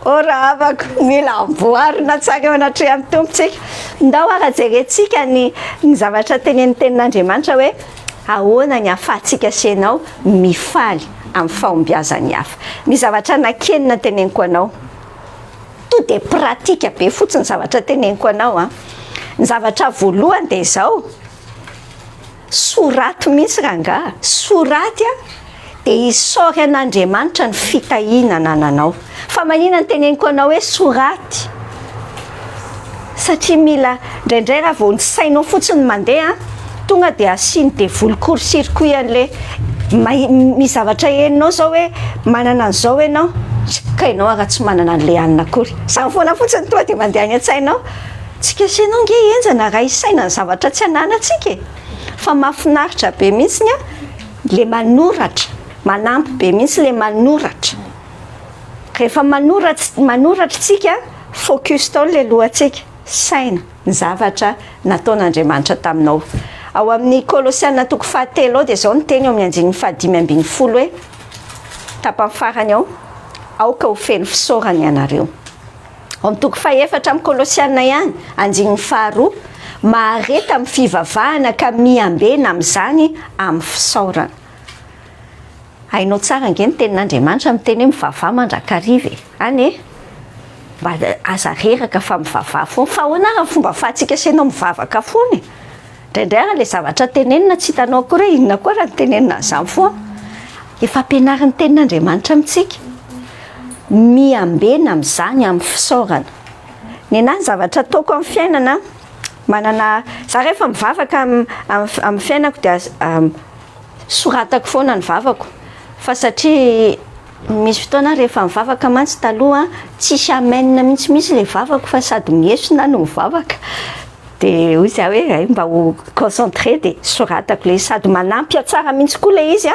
ora avako mila amboarina tsara eo anatry amin'ny tompontsika ndao arajerentsika ny zavatra tenen'ny tenin'Andriamanitra hoe ahoana ny ahafahantsika senao mifaly amin'ny fahombiazany hafa ny zavatra nakenina teneniko anao to de pratika be fotsiny zavatra teneniko anao a ny zavatra voalohany de zao soraty mihitsy ranga soraty a de isory an'Andriamanitra ny fitahinana ananao fa manina ny teneniko anao hoe soraty satria mila indraindray raha vao ny sainao fotsiny mandeha tonga de asiny de volokoro-circuit an'le misy zavatra heninao zao hoe manana an'izao ianao ka ianao raha tsy manana an'le anina akory zany foana fotsiny tonga de mandeha any an-tsainao tsika senao nge enjana raha isaina ny zavatra tsy ananatsika fa mahafinaritra be mihitsy le manoratra manampy be mihitsy le manoratra rehefa manoratra tsika focus tao le lohantsika saina ny zavatra nataon'Andriamanitra taminao ao amin'ny Kolosiana 3 ao de zao ny teny ao amin'ny andinin'ny 5 hoe tapany farany ao ka ho feno fisaorany ianareo ao amin'ny 4 amin'ny Kolosiana ihany andinin'ny 2 mahareta amin'ny fivavahana ka miambena amin'izany amin'ny fisaorana hainao tsara nge ny tenin'Andriamanitra miteny hoe mivavaha mandrakariva any mba aza reraka fa mivavaha foana fa ahoana raha fomba fahatsika senao mivavaka foana indraindray raha le zavatra tenenina tsy hitanao akory hoe inona koa raha ny tenenina an'izany foana efa ampianarin'ny tenin'Andriamanitra amintsika miambena amin'izany amin'ny fisaorana ny anahy zavatra ataoko amin'ny fiainana manana za rehefa mivavaka amin'ny fiainako de soratako foana ny vavako fa satria misy fotoana rehefa mivavaka mantsy taloha tsisy amenina mihitsy le vavako fa sady miesona no mivavaka de hoy za hoe mba ho concentré de soratako le sady manampy tsara mihitsy koa le izy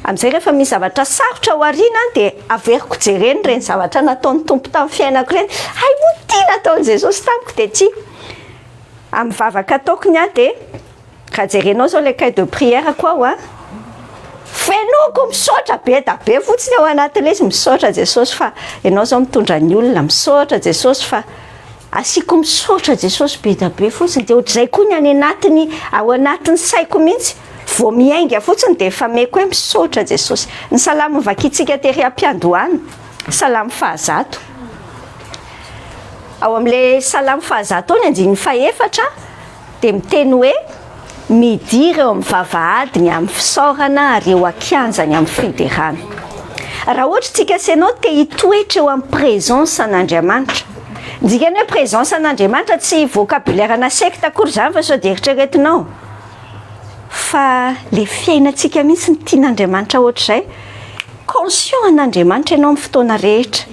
amin'izay rehefa misy zavatra sarotra ho arina de averiko jereny reny zavatra nataon'ny tompo tamin'ny fiainako reny mo tia nataon'i Jesosy tamiko de tia amin'ny vavaka ataokony de raha jerenao zao le cahier de prière koa fenoko misaotra be da be fotsiny ao anatin'le izy misaotra Jesosy fa ianao zao mitondra ny olona misaotra Jesosy fa asiko misaotra Jesosy be da be fotsiny de ohatr'izay koa ny any anatiny ao anatin'ny saiko mihitsy vao miainga fotsiny de efa meko hoe misaotra Jesosy ny salamo vakitsika tery am-piandohany salamo 100 ao amin'le salamo 100 ao ny andinin'ny 4 de miteny hoe midiry eo amin'ny vavahadiny amin'ny fisaorana ary eo akianjany amin'ny fiderana raha ohatra tsika senao te hitoetra eo amin'ny présence an'Andriamanitra ndikany hoe présence an'Andriamanitra tsy vocabulaire na secte akory zany fa sao de eritreretinao fa le fiainantsika mihitsy ny tian'Andriamanitra ohatr'izay conscient an'Andriamanitra ianao amin'ny fotoana rehetra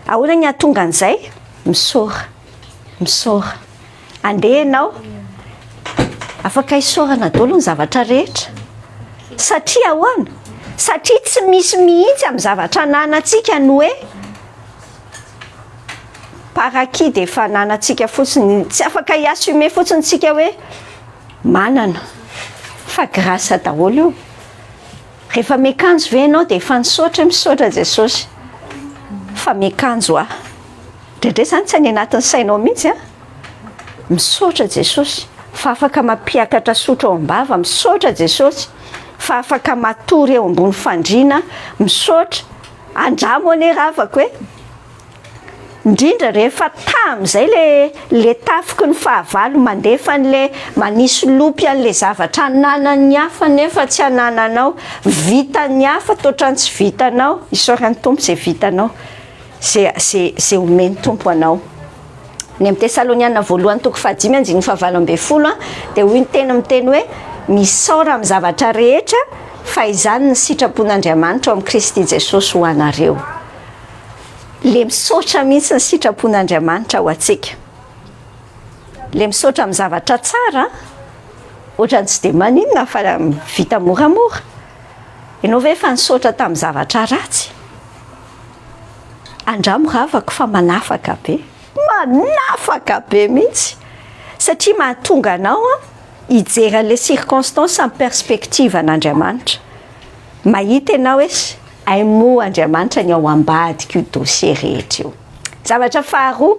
ahoana ny ahatonga an'izay misaora andeha ianao afaka hisaorana daholo ny zavatra rehetra satria ahoana satria tsy misy mihitsy amin'ny zavatra ananantsika no hoe paraki de efa ananantsika fotsiny tsy afaka hiassume fotsiny tsika hoe manana fa grasa daholo io rehefa miakanjo ve ianao dia efa misaotra Jesosy fa miakanjo ndraindray zany tsy any anatin'ny sainao mihitsy misaotra Jesosy fa afaka mampiakatra sotro ao am-bava misaotra Jesosy fa afaka matory eo ambony fandriana misaotra andramo ane ravako hoe indrindra rehefa tam'izay le tafiky ny fahavalo mandefa n'le manisy lopy an'le zavatra ananan'ny hafa nefa tsy anananao vitan'ny hafa toatrany tsy vitanao isaorany tompo zay vitanao zay omeny tompo anao ny amin'ny Tesaloniana voalohany toko 5:20 dia hoy ny tena miteny hoe misaora amin'ny zavatra rehetra fa izany ny sitrapon'Andriamanitra ao amin'ny Kristy Jesosy ho anareo. Le misaotra mihitsy ny sitrapon'Andriamanitra ho antsika. Le misaotra amin'ny zavatra tsara ohatrany tsy dia maninona fa vita moramora. Ianao ve fa nisaotra tamin'ny zavatra ratsy? Andramo ravako fa manafaka be mihitsy satria mahatonga anao hijery an'ilay circonstance amin'ny perspektiva an'Andriamanitra. Mahita ianao hoe aimo Andriamanitra ny ao ambadika io dossier rehetra io. Zavatra faharoa,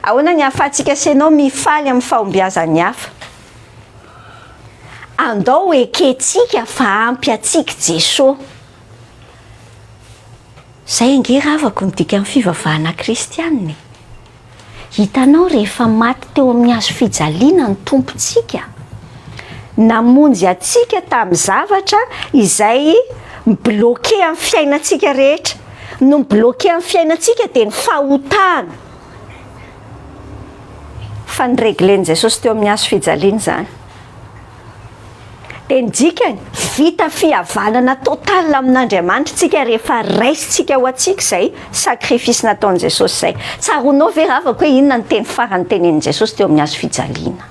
ahoana ny ahafahantsika senao mifaly amin'ny fahombiazan'ny hafa? Andao ekentsika fa ampy antsika Jesosy. Zay nge ravako ny dika amin'ny fivavahana kristianina. Hitanao rehefa maty teo amin'ny hazo fijaliana ny tompontsika, namonjy atsika tamin'ny zavatra izay mibloke amin'ny fiainantsika rehetra. No mibloke amin'ny fiainantsika dia ny fahotana. Fa nireglen'i Jesosy teo amin'ny hazo fijaliana zany. Dia ny dikany vita fihavanana total amin'Andriamanitra tsika rehefa raisitsika ho antsika izay sakrifisy nataon'i Jesosy izay. Tsaronao ve ravako hoe inona ny teny farany tenenin'i Jesosy teo amin'ny hazo fijaliana?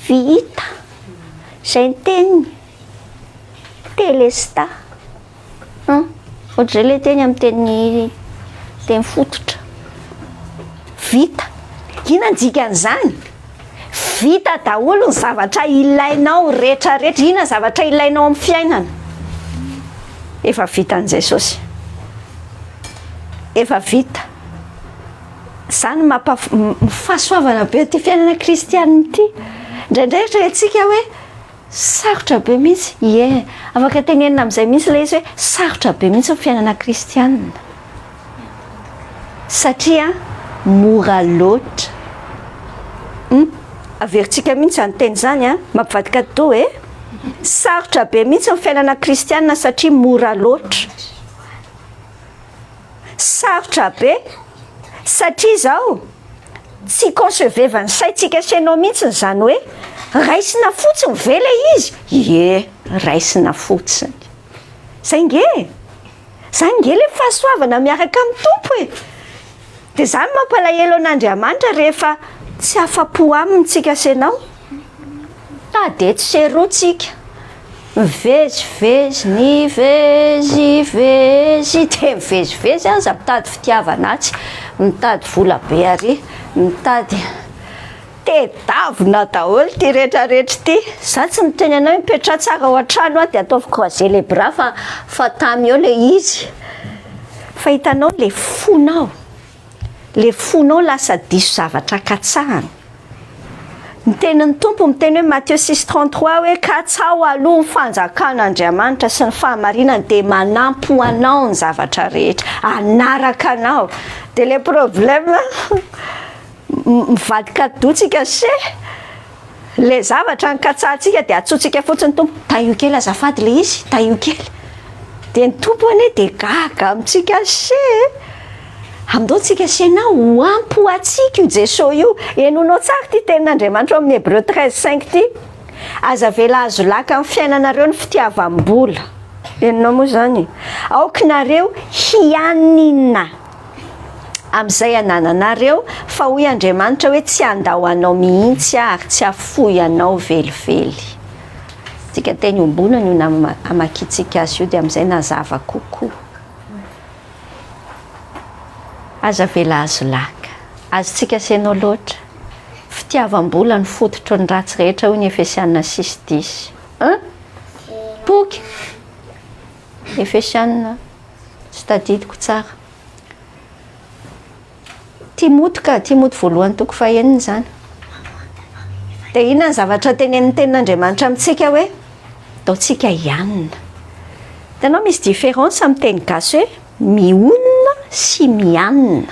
Vita. Izay ny teniny. Telesta. Ohatr'izay ilay teny amin'ny teny fototra. Vita. Inona ny dikan'izany? Vita daholo ny zavatra ilainao rehetrarehetra. Inona ny zavatra ilainao amin'ny fiainana? Efa vitan'i Jesosy. Efa vita. Izany fahasoavana be ty fiainana kristianina ity. Indraindray antsika hoe sarotra be mihitsy. Afaka tenenina amin'izay mihitsy ilay izy hoe sarotra be mihitsy ny fiainana kristianina. Satria mora loatra. Averintsika mihitsy any teny zany mampivadika to hoe sarotra be mihitsy ny fiainana kristianina satria mora loatra. Sarotra be satria zao tsy conceveva ny saintsika senao mihitsy zany hoe raisina fotsiny ve le izy? Raisina fotsiny. Zay nge le fahasoavana miaraka amin'ny tompo e. Dia zany mampalahelo an'Andriamanitra rehefa tsy afa-po aminy tsika senao. Tade tsy serotsika. Mivezivezy, nivezivezy, dia mivezivezy aza mitady fitiavana atsy, mitady vola be ary, mitady tedavina daholo ty rehetrarehetra ty. Za tsy miteny anao mipetra tsara ao an-trano dia ataovy croiser les bras fa tamy eo le izy. Fa hitanao le fonao. Le fonao lasa diso zavatra katsahana. Ny tenin'ny tompo miteny hoe Matthieu 6:33 hoe katsao aloha ny fanjakan'Andriamanitra sy ny fahamarinany dia manampy ho anao ny zavatra rehetra, anaraka anao. Dia le problème mivadika dotsika se le zavatra ny katsahantsika dia atsotsika fotsiny tompo. Taio kely azafady le izy, taio kely. Dia ny tompo ane dia gaga amintsika se. Amindao tsika sena ho ampy ho atsika io Jesosy io. Enonao tsara ty tenin'Andriamanitra amin'ny Hébreux 13:5 ty. Aza vela azo laka amin'ny fiainanareo ny fitiavam-bola. Enonao moa zany. Aokinareo hianina. Amin'izay anananareo fa hoy Andriamanitra hoe tsy andao anao mihitsy ary tsy afoy anao velively. Tsika teny ombonany io amakitsika azy io dia amin'izay nazava kokoa. Aza vela azo laka. Azo tsika senao loatra. fitiavam-bola ny fototro ny ratsy rehetra hoy ny Efesianina 6:10 boky Efesianina tsy tadidiko tsara Timoty voalohany toko fahaenina zany dia inona ny zavatra tenenin'ny tenin'Andriamanitra amintsika hoe ataontsika ianona. Hitanao misy différence amin'ny teny gasy hoe mionona sy mianona.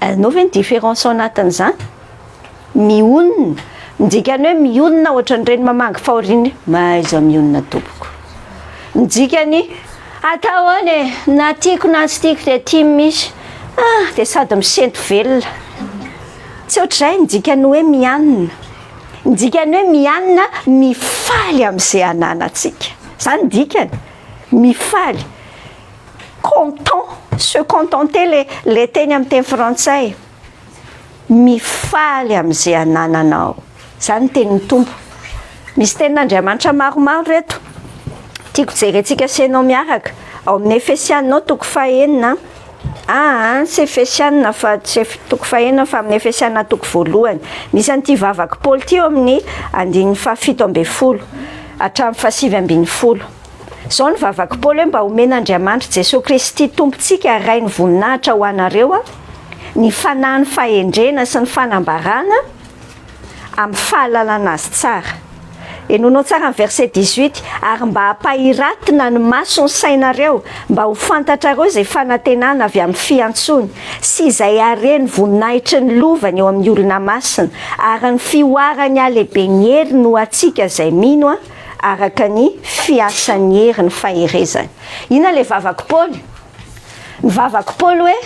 Anao ve ny différence ao anatin'izany? Mionona midikany hoe mionona ohatran'ireny mamangy fahoriana maiza mionona tompoko. Midikany atao ahoana na tiako na tsy tiako dia tia misy dia sady misento velona. Tsy ohatr'izay midikany hoe mianona. Midikany hoe mianona mifaly amin'izay ananantsika. Zany dikany mifaly. Content, se contenter les teny amin'ny teny frantsay. Mifaly amin'izay anananao. Zany tenin'ny tompo. Misy tenin'Andriamanitra maromaro reto. Tiako jerentsika senao miaraka. Ao amin'ny Efesianina toko fahaenina. Tsy Efesianina fa tsy toko fahaenina fa amin'ny Efesianina toko voalohany. Misy an'ity vavaka Paoly ty eo amin'ny 7:10 hatramin'ny 7:10. Zao ny vavaka Paoly hoe mba omen'Andriamanitra Jesosy Kristy tompontsika aray ny voninahitra ho anareo ny fanahy ny fahendrena sy ny fanambarana amin'ny fahalalana azy tsara. Enonao tsara ny verset 18 ary mba hampahiratina ny maso ny sainareo mba ho fantatrareo izay fanantenana avy amin'ny fiantsony sy izay hareny voninahitry ny lovany eo amin'ny olona masina ary ny fioarany alehibe ny hery no atsika izay mino araka ny fiasan'ny hery ny faherezany. Ina le vavaka Paoly? Ny vavaka Paoly hoe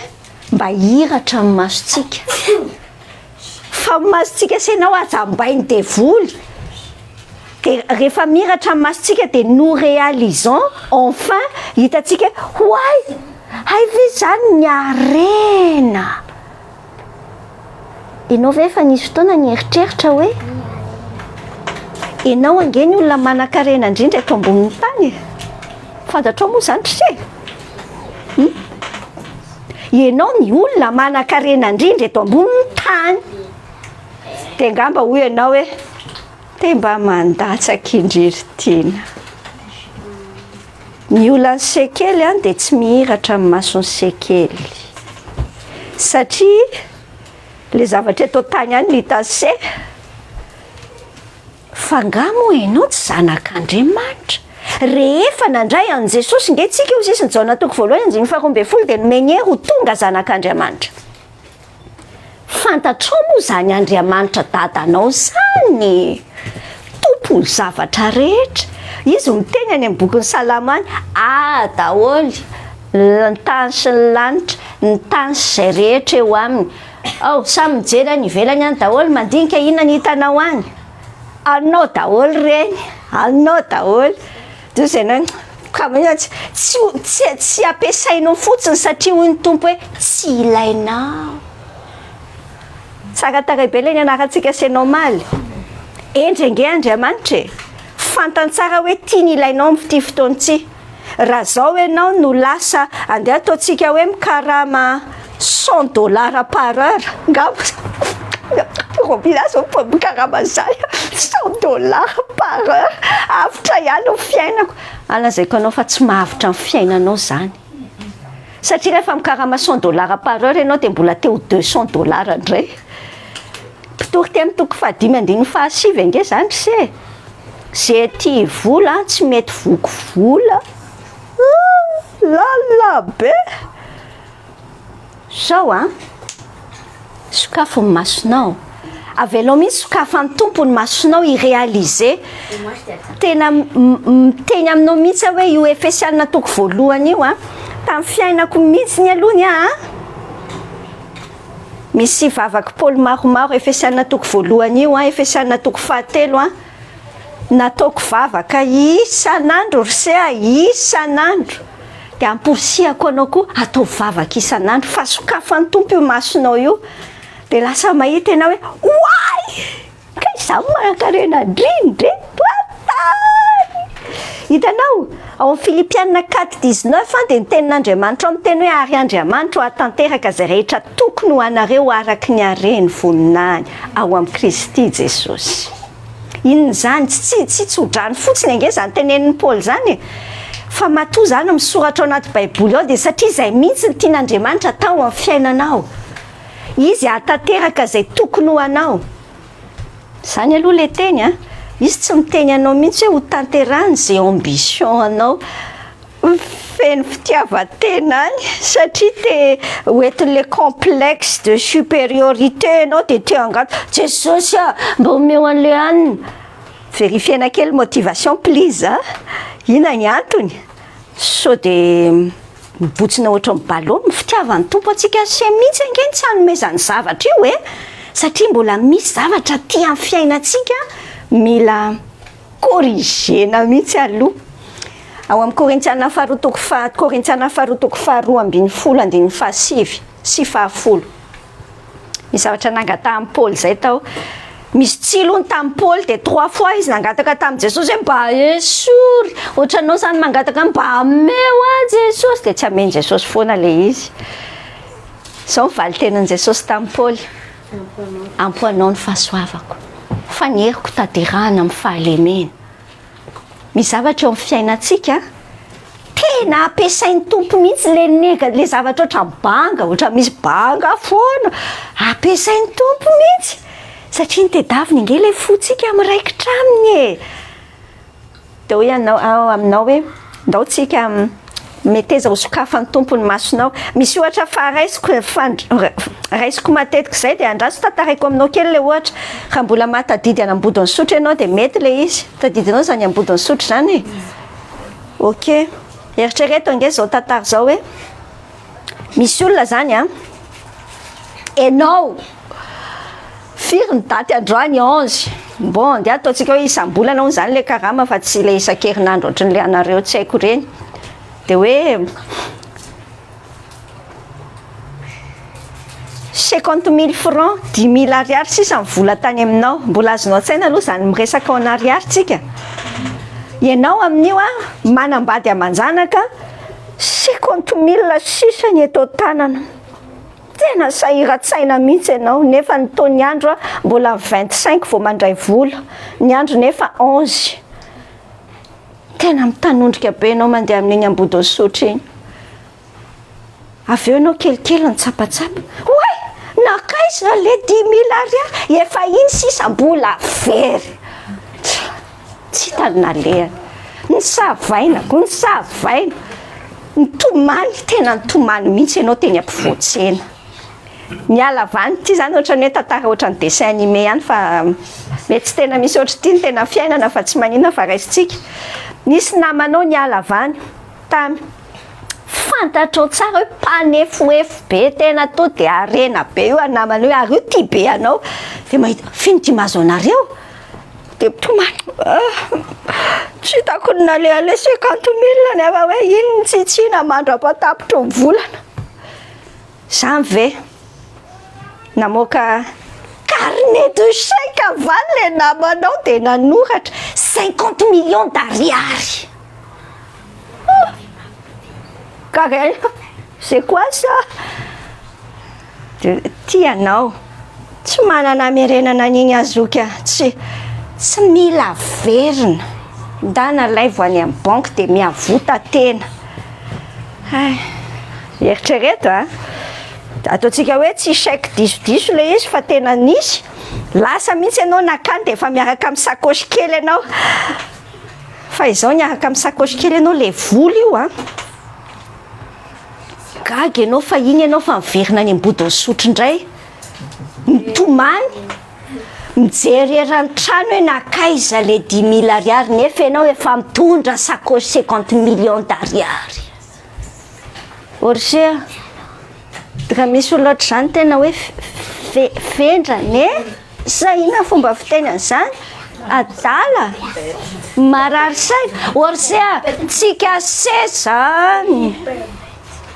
mba hiratra amin'ny masontsika. Fa amin'ny masontsika senao azambainy devoly. Dia rehefa miratra amin'ny masontsika dia nous réalisons enfin hitatsika hoay ve zany ny harena. Ianao ve efa nisy fotoana nieritreritra hoe ianao angeny olona manan-karena indrindra eto ambonin'ny tany. Fantatrao moa zany tse? Ianao ny olona manan-karena indrindra eto ambonin'ny tany. Dia angamba hoy ianao hoe te mba mandatsaka indriritiana. Ny olona ny sekely dia tsy mihiratra amin'ny mason'ny sekely. Satria le zavatra eto tany any litase fangamo ianao tsy zanak'Andriamanitra. Rehefa nandray an Jesosy nge tsika io sisy ny Jaona toko voalohany 12 dia nomeny hery ho tonga zanak'Andriamanitra. Fantatrao moa zany Andriamanitra dadanao zany tompony zavatra rehetra. Izy miteny any amin'ny bokin'ny Salamo any daholy ny tany sy ny lanitra ny tany sy izay rehetra eo aminy samy mijery any ivelany any daholy mandinika inona ny hitanao any. Anao daholy reny, anao daholy. Dia izay nany ka tsy ampiasainao fotsiny satria hoy ny tompo hoe tsy ilainao. Tsara taray be ilay ny anarantsika senao maly. Endrenge Andriamanitra fantany tsara hoe tiany ilainao amin'ity fotoana ity. Raha zao ianao no lasa andeha ataontsika hoe mikarama $100 par heure. Ngamba Robina zao po mikarama zay $100 par heure. Avitra ihany ny fiainako. Alazaiko anao fa tsy mahavitra ny fiainanao zany. Satria rehefa mikarama $100 par heure ianao dia mbola teo $200 indray. Pitory ty amin'ny toko 5:17 ange zany se. Zay tia vola tsy mety voko vola. Lala be. Zao sokafo ny masonao. Avelao mihitsy sokafan'ny tompo ny masonao iréaliser. Tena miteny aminao mihitsy hoe io Efesianina toko voalohany io tamin'ny fiainako mihitsy ny aloha misy vavaka Paoly maromaro Efesianina toko voalohany io Efesianina toko fahatelo nataoko vavaka isan'andro isan'andro. Dia amporisihako anao koa atao vavaka isan'andro fa sokafan'ny tompo io masonao io. Dia lasa mahita ianao hoe oay ka izaho manan-karena indrindra hitanao ao amin'ny Filipianina 4:19 dia ny tenin'Andriamanitra ao miteny hoe ary Andriamanitra ho atanteraka izay rehetra tokony ho anareo araky ny hareny voninahiny ao amin'ny Kristy Jesosy. Inona zany? Tsy tsodrany fotsiny ange zany tenenin'ny Paoly zany fa matoa zany misoratra ao anaty baiboly ao dia satria izay mihitsy ny tian'Andriamanitra atao amin'ny fiainanao. Izy atanteraka izay tokony ho anao. Zany aloha le teny izy tsy miteny anao mihitsy hoe ho tanterahany izay ambition anao feno fitiavan-tena any satria te hoentin'le complexe de supériorité anao dia te angato Jesosy mba omeo an'le anina. Vérifiena kely motivation please ina ny antony so dia mibotsina ohatra mibalo ny fitiavan'ny tompo antsika se mihitsy angeny tsy hanome zany zavatra io satria mbola misy zavatra tia amin'ny fiainantsika mila corrigena mihitsy aloha. Ao amin'ny Korintiana faharoa toko faharoa ambin'ny folo andin'ny fahasivy sy fahafolo. Misy zavatra nangataha amin'ny Paoly zay tao. Misy tsilony tamin'ny Paoly dia 3 fois izy nangataka tamin'i Jesosy hoe mba esory. Ohatranao zany mangataka mba ameo Jesosy dia tsy ameny Jesosy foana le izy. Zao mivaly tenin'i Jesosy tamin'ny Paoly. Ampoanao ny fahasoavako. Faneriko tanterahana amin'ny fahalemena. Misy zavatra eo amin'ny fiainantsika tena ampiasain'ny tompo mihitsy le zavatra ohatra banga, ohatra misy banga foana ampiasain'ny tompo mihitsy satria ny tedaviny inge le fotsika miraikitra aminy dia hoe aminao hoe ndao tsika meteza ho sokafan'ny tompo ny masonao. Misy ohatra fa raisiko matetika izay dia andraso tantaraiko aminao kely le ohatra raha mbola mahatadidy any ambodin'ny sotro ianao dia mety le izy tadidinao zany ambodin'ny sotro zany ok. Eritrereto ange zao tantara zao hoe misy olona zany enao firy ny daty androany 11 bon dia ataontsika hoe isam-bolana hono zany le karama fa tsy le isan-kerinandro ohatran'le anareo tsy haiko reny dia hoe 50 000 francs 10 000 ariary sisa mivola tany aminao. Mbola azonao tsaina aloha zany miresaka ao en ariary tsika. Ianao amin'io manambady amanjanaka 50 000 sisa ny eto tanana. Tena sahiran-tsaina mihitsy ianao nefa ny taon'ny andro mbola 25 vao mandray vola. Ny andro nefa 11. Tena mitanondrika be ianao mandeha amin'iny ambodin'ny sotro iny. Avy eo ianao kelikely ny tsapatsapa. Oay! Nakaiza le 10 000 ariary efa iny sisa mbola very. Tsy tanina lehana. Ny savainako, ny tomany, tena ny tomany mihitsy ianao teny ampivoatsena. Ny alavany ty zany ohatran'ny hoe tantara ohatran'ny dessin animé ihany fa mety tsy tena misy ohatra ty ny tena fiainana fa tsy maninona fa raisitsika. Nisy namanao ny alavany tamy fantatrao tsara hoe panefoefo be tena to dia arena be io namana hoe ary io ty be anao dia mahita fino ty mahazo anareo dia tomany tsy hitako ny naleale 50 000 nefa hoe iny ny tsitsina mandra-patapitro ny volana zany ve namoaka carnet de chèque avany le namanao dia nanoratra 50 millions d'ariary. Carré, c'est quoi ça? Tianao tsy manana merenana an'iny azoka tsy mila verina dana laivo any amin'ny banque dia miavota tena. Eritrereto ataontsika hoe tsy chèque diso le izy fa tena nisy lasa mihitsy ianao nakany dia efa miaraka amin'ny sakozy kely ianao fa izao niaraka amin'ny sakozy kely ianao le vola io gaga ianao fa iny ianao fa miverina ny ambodin'ny sotro indray mitomany mijery eran-trano hoe nakaiza le 10 000 ariary nefa ianao efa mitondra sakozy 50 millions d'ariary. Orgea raha misy olona ohatra zany tena hoe fendrane sa ina fomba fiteny an'izany adala marary saina orgea tsika se zany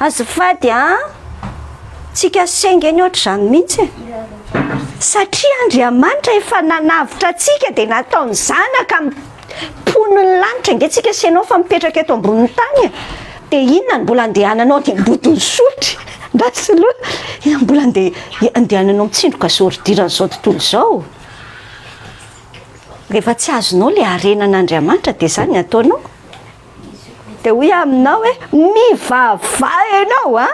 azafady tsika sengeny ohatra zany mihitsy satria Andriamanitra efa nanavitra atsika dia nataony zanaka poniny lanitra nge tsika asianao fa mipetraka eto ambonin'ny tany dia inona ny mbola andehananao dia mbotony sotry ndasy loha ina mbola andehananao mitsindroka sordiran'izao tontolo izao rehefa tsy azonao le arenan'Andriamanitra dia izany ataonao dia hoy aminao hoe mivava ianao a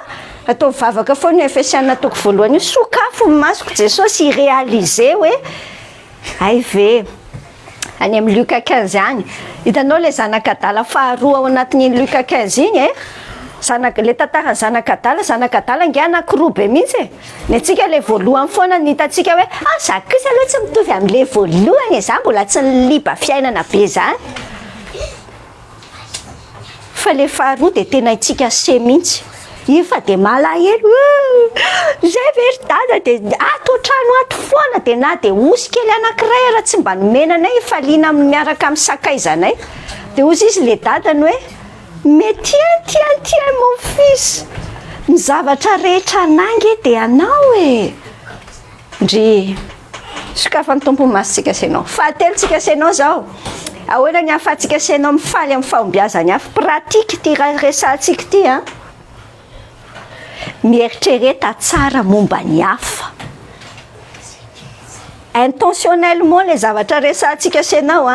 atao vavaka foana Efesiana toko voalohany io sokafo ny masoko Jesosy iréaliser hoe ay ve any amin'ny Luka 15 any hitanao le zanakadala faharoa ao anatin'iny Luka 15 iny le tantarany zanakadala nge anankiroa be mihitsy ny antsika le voalohany foana ny hitantsika hoe zakisa aloha tsy mitovy amin'le voalohany za mbola tsy niliba fiainana be zany fa le faharoa dia tena itsika se mihitsy ifa dia malahelo zay verdada dia ato trano ato foana dia na dia osy kely anankiray raha tsy mba nomenanay faliana miaraka amin'ny sakaizanay dia ozy izy le dadany hoe mais tiens mon fils ny zavatra rehetra anangy dia anao ndry sokafa ny tompo masitsika senao fahatelotsika senao zao ahoana ny hafatsika senao mifaly amin'ny fahombiazany hafa pratique ty resantsika ty mieritrereta tsara momba ny hafa intentionnellement le zavatra resantsika senao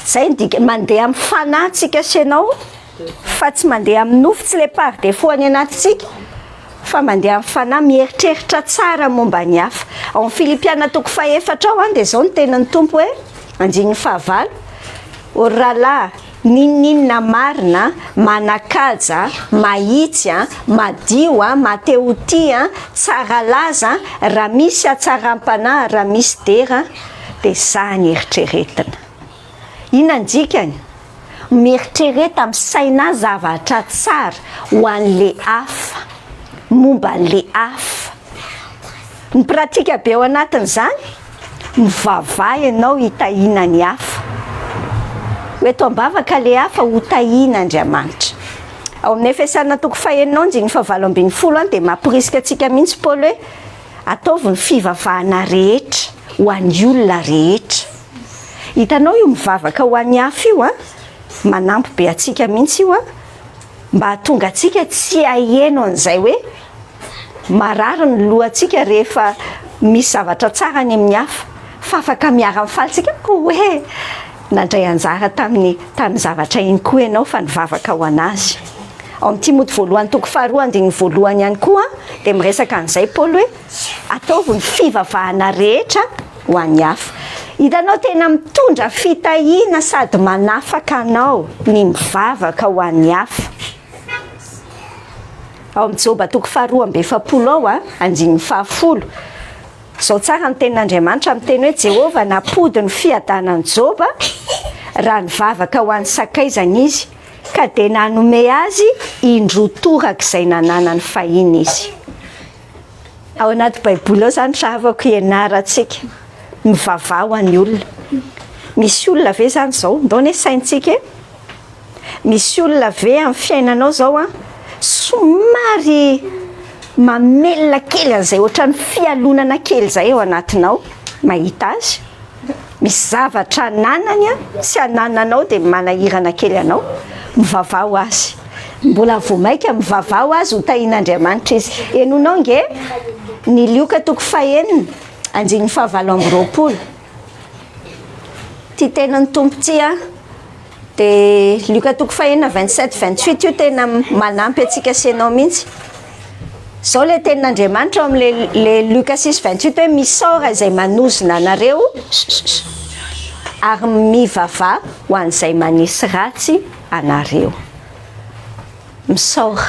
zay mandeha amin'ny fanahintsika senao fa tsy mandeha amin'ny nofo tsy le par défaut any anatitsika fa mandeha amin'ny fanahy mieritreritra tsara momba ny hafa ao amin'ny Filipiana toko 4 ao dia zao ny tenan'ny tompo hoe andinin'ny 9 orala ninina marina manakaja mahitsy madio mateoty tsara laza raha misy atsaram-panahy raha misy dera dia zany eritreretina ina ndikany mieritrereta amin'ny saina zavatra tsara ho an'le hafa momba an'le hafa ny pratika be ao anatin'izany mivavah ianao hitahina ny hafa hoe toambavaka le hafa ho tahina Andriamanitra ao amin'ny Efesiana toko 1:9 dia mampirisika antsika mihitsy Paoly hoe ataovy ny fivavahana rehetra ho an'ny olona rehetra hitanao io mivavaka ho an'ny hafa io manampy be atsika mihitsy io mba hatonga atsika tsy aheno an'izay hoe marary ny lohantsika rehefa misy zavatra tsara any amin'ny hafa fa afaka miara-mifaly tsika hoe nandray anjara tany zavatra iny koa ianao fa nivavaka ho anazy ao amin'ny Timoty voalohany toko 2:1 ihany koa dia miresaka an'izay Paoly hoe ataovy ny fivavahana rehetra ho an'ny hafa hitanao tena mitondra fitahiana sady manafaka anao ny mivavaka ho an'ny hafa ao amin'ny Joba toko 2:7 ao andininy 10 zao tsara ny tenin'Andriamanitra amin'ny teny hoe Jehova napody ny fiadanan'i Joba raha nivavaka ho an'ny sakaizany izy ka dia nanome azy indrotoraka izay nananany fahiny izy ao anaty baiboly ao zany savako ianarantsika mivavah ho an'ny olona misy olona ve zany zao ndao ny saintsika misy olona ve amin'ny fiainanao zao somary mamelona kely an'izay ohatran'ny fialonana kely zay ao anatinao mahita azy misy zavatra nanany tsy anananao dia manahirana kely anao mivavah ho azy mbola vomaika mivavah ho azy ho tahin'Andriamanitra izy enonao nge ny Luka toko 9:20 ty tenan'ny tompo ty dia Luka toko 9:27-28 io tena manampy atsika senao mihitsy zao le tenin'Andriamanitra ao amin'le Luka 6:28 hoe misaora izay manozona anareo ary mivavah ho an'izay manisy ratsy anareo misaora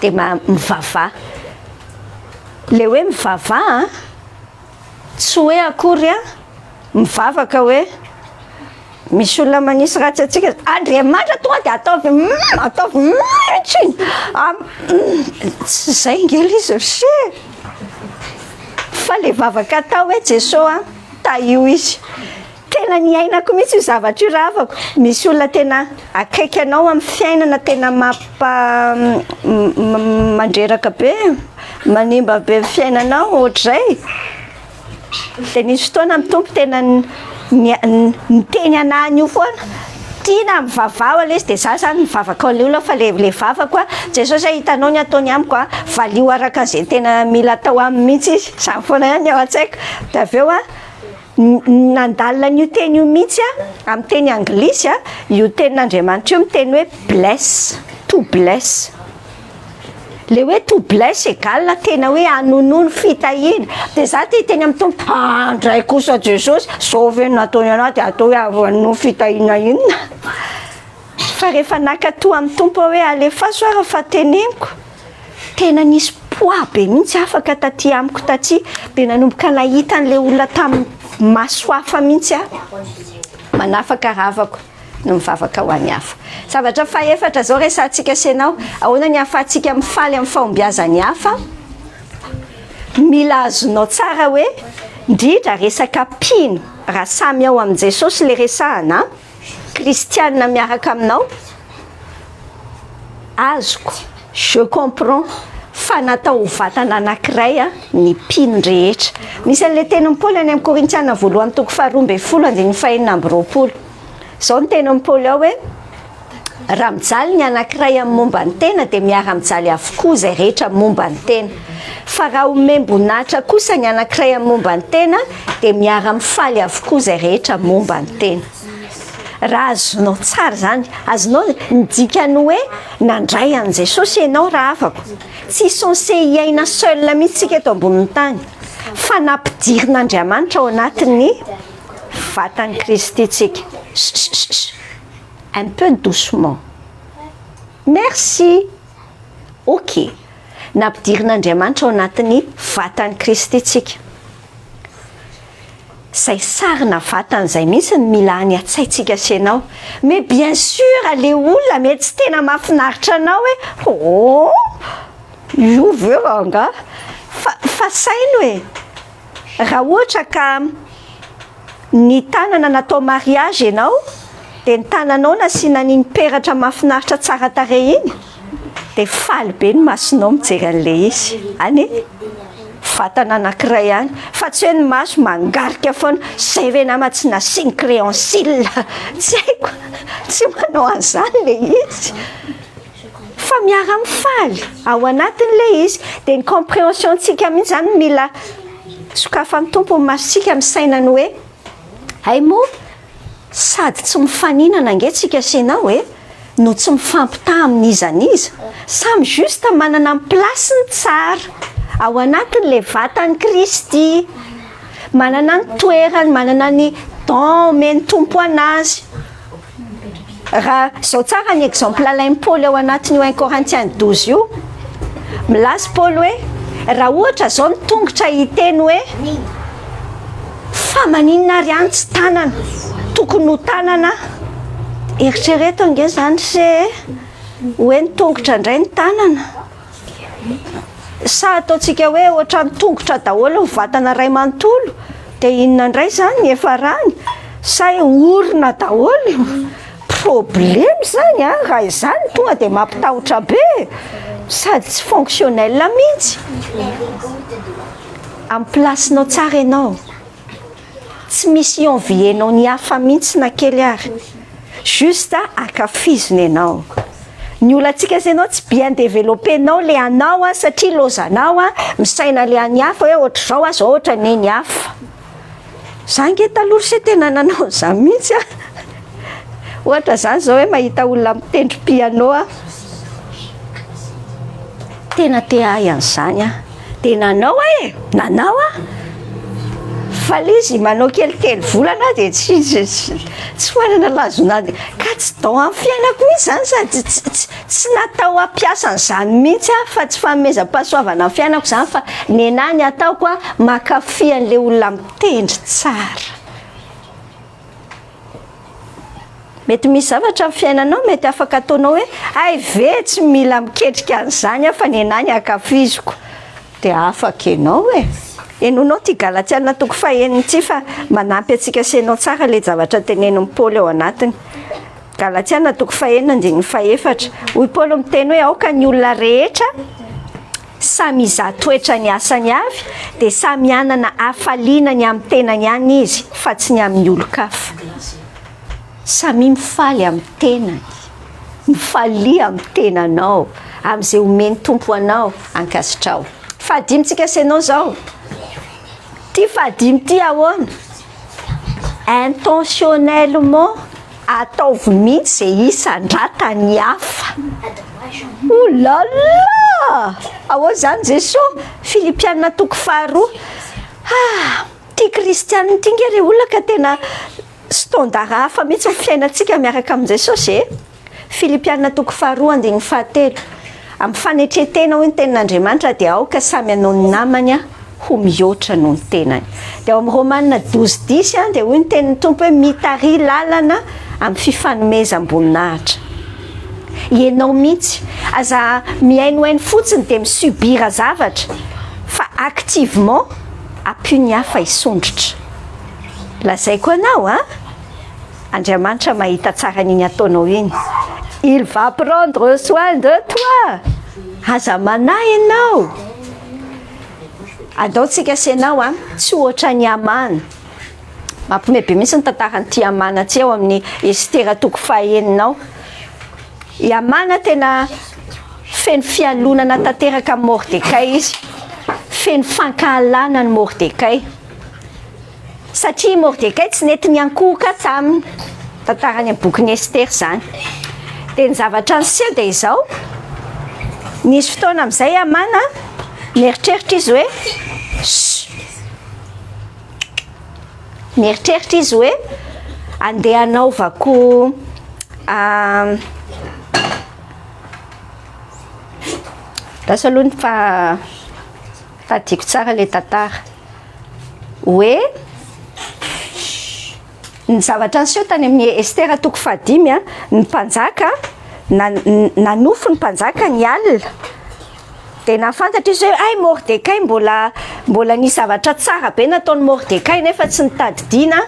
dia mivavah le hoe mivavah tsy hoe akory mivavaka hoe misy olona manisy ratsy atsika Andriamanitra tonga dia ataovy tsy zay ngely izy fa le vavaka atao hoe Jesosy tahio izy tena ny ainako mihitsy io zavatra io raha afako misy olona tena akaiky anao amin'ny fiainana tena mandreraka be manimba be fiainanao ohatr'izay dia nisy fotoana amin'ny tompo tena ny teny anahany io foana tiana mivavao ilay izy dia za zany mivavaka an'ilay olona fa le vavako a Jesosy hitanao ny ataony amiko a valio araka an'izay tena mila atao aminy mihitsy izy zany foana ihany ao an-tsaiko dia avy eo a nandalina n'io teny io mihitsy a amin'ny teny anglisy a io tenin'Andriamanitra io miteny hoe bless to bless le hoe to bless égale tena hoe anonono fitahina dia za ty teny amin'ny tompo andray kosa Jesosy zao ve nataony anao dia atao hoe anono fitahina inona fa rehefa nakatoa amin'ny tompo hoe alefa soara fa teneniko tena nisy poids be mihitsy afaka taty amiko taty dia nanomboka nahita an'ilay olona tamin'ny masoafa mihitsy manafaka ravako no mivavaka ho any hafa zavatra faefatra zao resantsika senao ahoana ny ahafahantsika mifaly amin'ny fahombiazany hafa mila azonao tsara hoe indrindra resaka pino raha samy ao amin'i Jesosy le resahana kristianina miaraka aminao azoko je comprends fa natao ho vatana anankiray ny pino rehetra misy an'ilay tenin'ny Paoly any amin'ny Korintiana voalohany toko 2:25 zao ny tenin'ny Paoly ao hoe raha mijaly ny anankiray amin'ny momba ny tena dia miara-mijaly avokoa izay rehetra momba ny tena fa raha homembonahitra kosa ny anankiray amin'ny momba ny tena dia miara-mifaly avokoa izay rehetra momba ny tena raha azonao tsara zany azonao midikany hoe nandray an' Jesosy ianao raha afako tsy censé hiaina seul mihitsy tsika eto ambonin'ny tany fa nampidirin'Andriamanitra ao anatin'ny vatany Kristy tsika un peu doucement merci ok nampidirin'Andriamanitra ao anatin'ny vatany Kristy tsika zay sarina vatany zay mihitsy ny mila any a-tsaintsika senao mais bien sûr le olona mety tsy tena mahafinaritra anao hoe io veo anga fa sainy hoe raha ohatra ka ny tanana natao mariage ianao dia ny tananao nasiana n'iny peratra mahafinaritra tsara tarehy iny dia faly be ny masonao mijery an'ilay izy any vatana anankiray ihany fa tsy hoe ny maso mangarika foana zay ve nama tsy nasiany créancile tsy haiko tsy manao an'izany le izy fa miara-mifaly ao anatin'ilay izy dia ny compréhensiontsika mihitsy zany mila sokafa amin'ny tompo ny masontsika misainany hoe hay moa sady tsy mifaninana angesika senao hoe no tsy mifampitaha amin'izaniza samy juste manana ny plasiny tsara ao anatin'le vatany Kristy manana ny toerany manana ny don meny tompo anazy raha zao tsara ny exemple alain'ny Paoly ao anatin'io 1 Corinthiens 12 io milazy Paoly hoe raha ohatra zao ny tongotra hiteny hoe fa maninona ary any tsy tanana tokony ho tanana eritrereto ange zany se hoe ny tongotra indray ny tanana sa ataontsika hoe ohatra ny tongotra daholo ny vatana ray manontolo dia inona indray zany efa rany sa orona daholo problème zany raha izany tonga dia mampitahotra be sady tsy fonctionnel mihitsy amin'ny placenao tsara ianao tsy misy envienao ny hafa mihitsy na kely ary juste akafiziny ianao ny olantsika senao tsy bien développenao le anao satria lozanao misaina le any hafa hoe ohatr'izao zao ohatra neny hafa zange taloha se tena nanao zany mihitsy ohatra zany zao hoe mahita olona mitendry piano tena te ahy an'izany dia nanao nanao fa izy manao kelikely volana dia tsy manana lazonady ka tsy dao amin'ny fiainako mihitsy zany sady tsy natao ampiasa n'izany mihitsy fa tsy fanomezam-pahasoavana amin'ny fiainako zany fa ny enany ataoko makafy an'ilay olona mitendry tsara mety misy zavatra amin'ny fiainanao mety afaka ataonao hoe ay ve tsy mila miketrika an'izany fa ny enany akafiziko dia afaka ianao enonao ty Galatiana toko 1 ty fa manampy atsika senao tsara le zavatra tenenin'ny Paoly ao anatiny Galatiana toko 1:4 hoy Paoly miteny hoe aoka ny olona rehetra samy iza toetra ny asany avy dia samy anana hafaliana ny amin'ny tenany ihany izy fa tsy ny amin'ny olo-kafa samy mifaly amin'ny tenany, mifalia amin'ny tenanao, amin'izay omeny tompo anao ankasitrao. Fahadimitsika senao zao. Ty fahadimy ty ahoana? Intentionnellement ataovy mihitsy zay isandrata ny hafa. Oulala! Ahoana zany Jesosy? Filipianina toko faharoa. Ty kristianina ty ngary olona ka tena standard hafa mihitsy ny fiainantsika miaraka amin'ny Jesosy e. Filipianina toko faharoa andiny fahatelo. Amin'ny fanetretena hoy ny tenin'Andriamanitra dia aoka samy anao ny namany ho mihoatra noho ny tenany. Dia amin'ny Romanina 12:10 dia hoy ny tenin'ny tompo hoe mitary lalana amin'ny fifanomezam-boninahitra. Ianao mihitsy aza mihainohaino fotsiny dia misubira zavatra fa activement ampio ny hafa hisondrotra. Lazaiko anao Andriamanitra mahita tsara n'iny ataonao iny. Il va prendre soin de toi. Aza manahy ianao. Adaotsika senao tsy ohatra ny Amana. Mampiomehy be mihitsy ny tantaran'ity Amana ty ao amin'ny Estera toko fahaeninao. I Amana tena feno fialonana tanteraka amin'ny Mordekay izy. Feno fankahalana ny Mordekay. Satria Mordekay tsy nety niankohoka taminy. Tantarany amin'ny bokin'ny Estera zany. Dia ny zavatra niseho dia izao. Nisy fotoana amin'izay Amana nieritreritra izy hoe nieritreritra izy hoe andeha hanaovako lasa aloha ny tadiko tsara le tantara hoe ny zavatra niseho tany amin'ny Estera toko fahadimy ny mpanjaka nanofo ny mpanjaka ny alina dia nafantatra izy hoe ay Mordekay mbola ny zavatra tsara be nataon'ny Mordekay nefa tsy nitadidiana